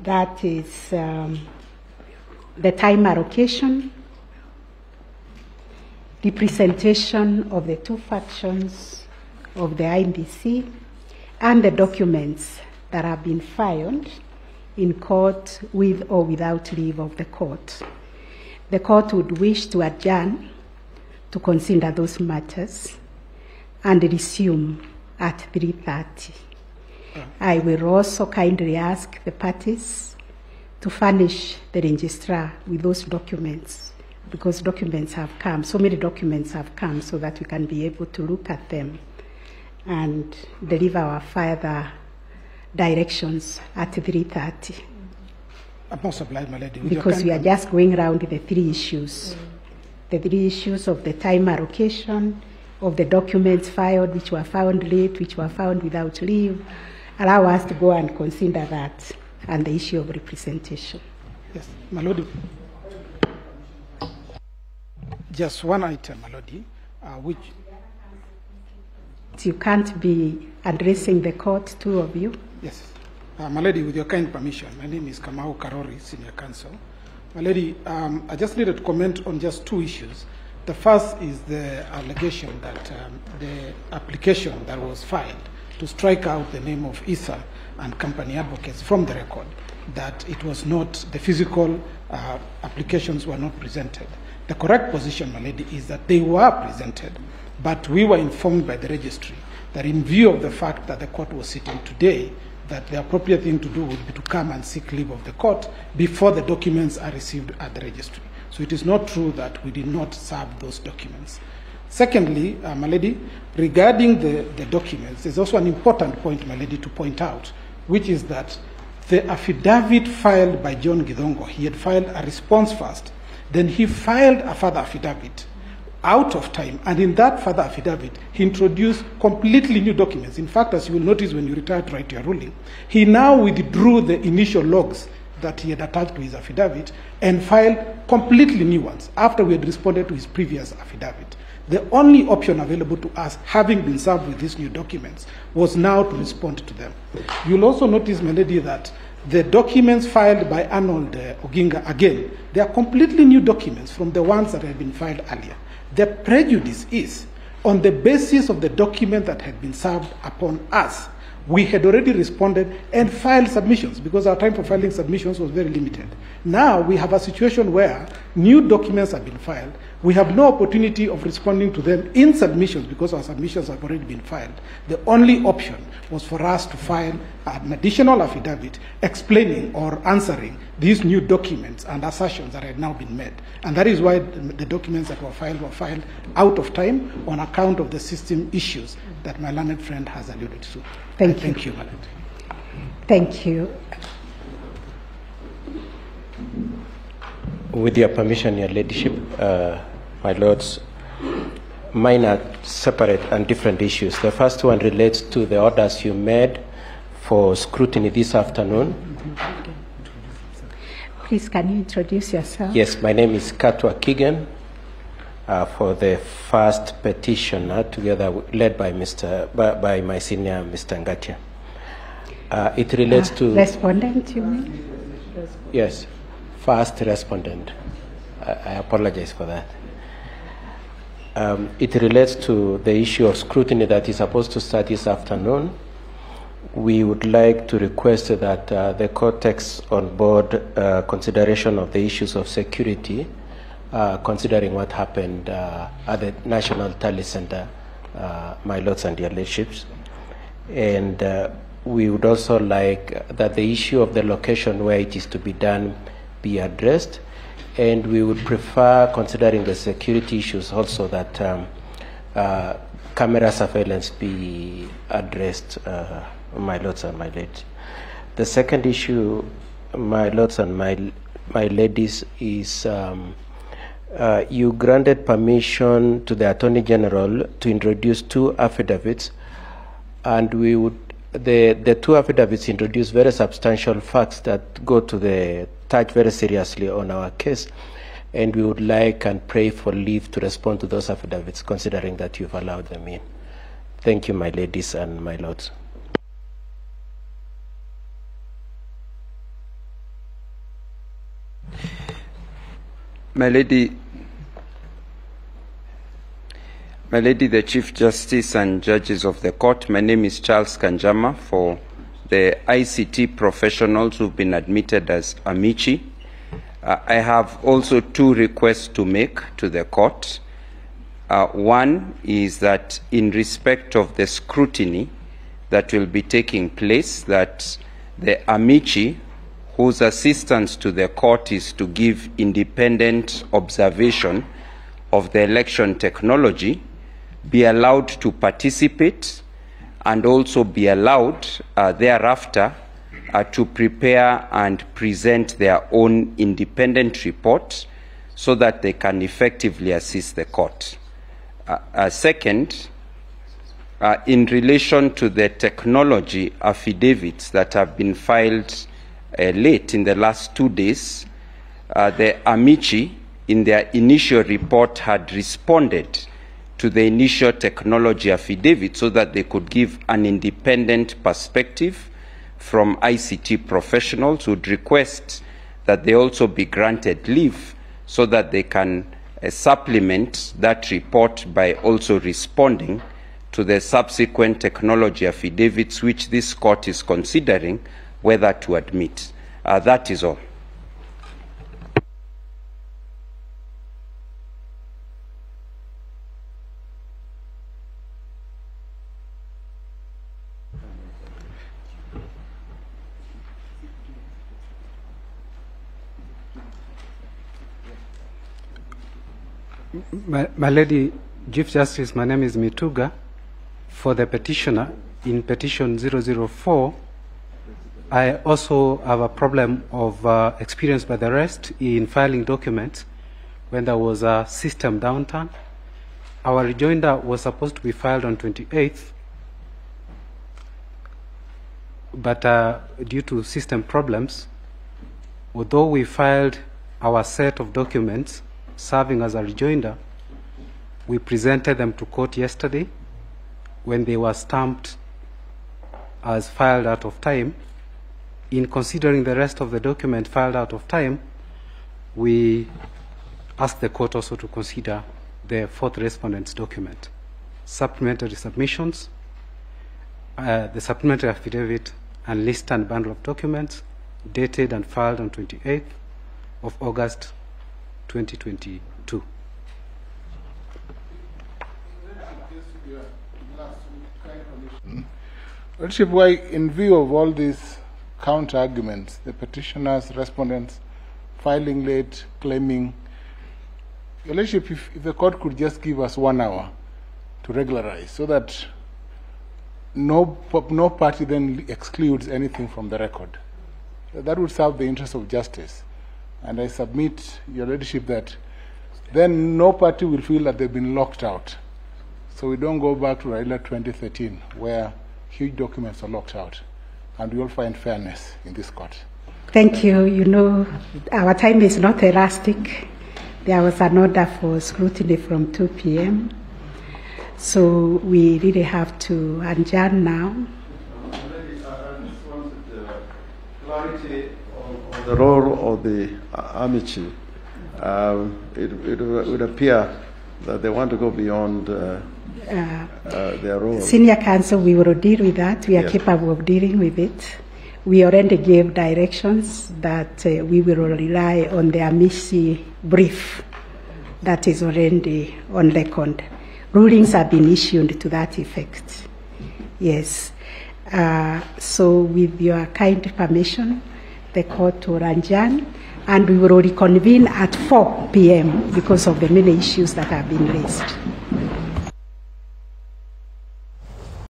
That is the time allocation, the presentation of the two factions of the IBC, and the documents that have been filed in court with or without leave of the court. The court would wish to adjourn to consider those matters and resume at 3:30. I will also kindly ask the parties to furnish the registrar with those documents, because documents have come, so many documents have come, so that we can be able to look at them and deliver our further directions at 3:30. I'm not supplied, my lady. Because we are just going around the three issues. The three issues of the time allocation, of the documents filed, which were found late, which were found without leave. Allow us to go and consider that, and the issue of representation. Yes, my lord. Just one item, my lord, which... You can't be addressing the court, two of you. Yes. My lady, with your kind permission, my name is Kamau Karori, Senior Counsel. My lady, I just needed to comment on just two issues. The first is the allegation that the application that was filed to strike out the name of ISA and company advocates from the record, that it was not, the physical applications were not presented. The correct position, my lady, is that they were presented, but we were informed by the registry that in view of the fact that the court was sitting today, that the appropriate thing to do would be to come and seek leave of the court before the documents are received at the registry. So it is not true that we did not serve those documents. Secondly, my lady, regarding the documents, there's also an important point, my lady, to point out, which is that the affidavit filed by John Githongo, he had filed a response first, then he filed a further affidavit out of time, and in that further affidavit, he introduced completely new documents. In fact, as you will notice when you retire to write your ruling, he now withdrew the initial logs that he had attached to his affidavit and filed completely new ones after we had responded to his previous affidavit. The only option available to us, having been served with these new documents, was now to respond to them. You'll also notice, my lady, that the documents filed by Arnold Oginga, again, they are completely new documents from the ones that had been filed earlier. The prejudice is on the basis of the document that had been served upon us. We had already responded and filed submissions because our time for filing submissions was very limited. Now we have a situation where new documents have been filed. We have no opportunity of responding to them in submissions because our submissions have already been filed. The only option was for us to file an additional affidavit explaining or answering these new documents and assertions that had now been made. And that is why the documents that were filed out of time on account of the system issues that my learned friend has alluded to. Thank you, my lord. Thank you. With your permission, your ladyship, my lords, mine are separate and different issues. The first one relates to the orders you made for scrutiny this afternoon. Please, can you introduce yourself? Yes, my name is Katwa Kigen, for the first petitioner, led by by my senior, Mr. Ngatia. It relates to respondent, you mean? Yes, first respondent. I apologize for that. It relates to the issue of scrutiny that is supposed to start this afternoon. We would like to request that the court takes on board consideration of the issues of security, considering what happened at the National Tally Center, my lords and your lordships. And we would also like that the issue of the location where it is to be done be addressed. And we would prefer, considering the security issues also, that camera surveillance be addressed, my lords and my ladies. The second issue, my lords and my ladies, is you granted permission to the Attorney General to introduce 2 affidavits, and we would the 2 affidavits introduce very substantial facts that go to touch very seriously on our case, and we would like and pray for leave to respond to those affidavits, considering that you've allowed them in. Thank you, my ladies and my lords. My lady, the Chief Justice and judges of the court, my name is Charles Kanjama for the ICT professionals who've been admitted as amici. I have also 2 requests to make to the court. One is that in respect of the scrutiny that will be taking place, that the amici whose assistance to the court is to give independent observation of the election technology be allowed to participate and also be allowed thereafter to prepare and present their own independent report so that they can effectively assist the court. Second, in relation to the technology affidavits that have been filed late in the last 2 days, the amici in their initial report had responded to the initial technology affidavit so that they could give an independent perspective from ICT professionals. Would request that they also be granted leave so that they can supplement that report by also responding to the subsequent technology affidavits which this court is considering whether to admit. That is all. My Lady Chief Justice, my name is Mituga. For the petitioner, in petition 004, I also have a problem of experience by the rest in filing documents when there was a system downturn. Our rejoinder was supposed to be filed on 28th, but due to system problems, although we filed our set of documents serving as a rejoinder, we presented them to court yesterday when they were stamped as filed out of time. In considering the rest of the document filed out of time, we asked the court also to consider the 4th respondent's document. supplementary submissions, the supplementary affidavit, and list and bundle of documents dated and filed on 28th of August 2022. Lordship, why, in view of all these counter arguments, the petitioners, respondents, filing late, claiming, Your Lordship, if the court could just give us 1 hour to regularize so that no party then excludes anything from the record, that would serve the interest of justice. And I submit, Your Lordship, that then no party will feel that they've been locked out. So we don't go back to Raila 2013, where huge documents are locked out, and we all find fairness in this court. Thank you. You know, our time is not elastic. There was an order for scrutiny from 2 p.m., so we really have to adjourn now. I just wanted clarity on the role of the amici. It would appear that they want to go beyond their role. Senior counsel, we will deal with that. We are capable of dealing with it. We already gave directions that we will rely on the amici brief that is already on record. Rulings have been issued to that effect. Yes. So with your kind permission, the court will adjourn, and we will reconvene at 4 p.m. because of the many issues that have been raised.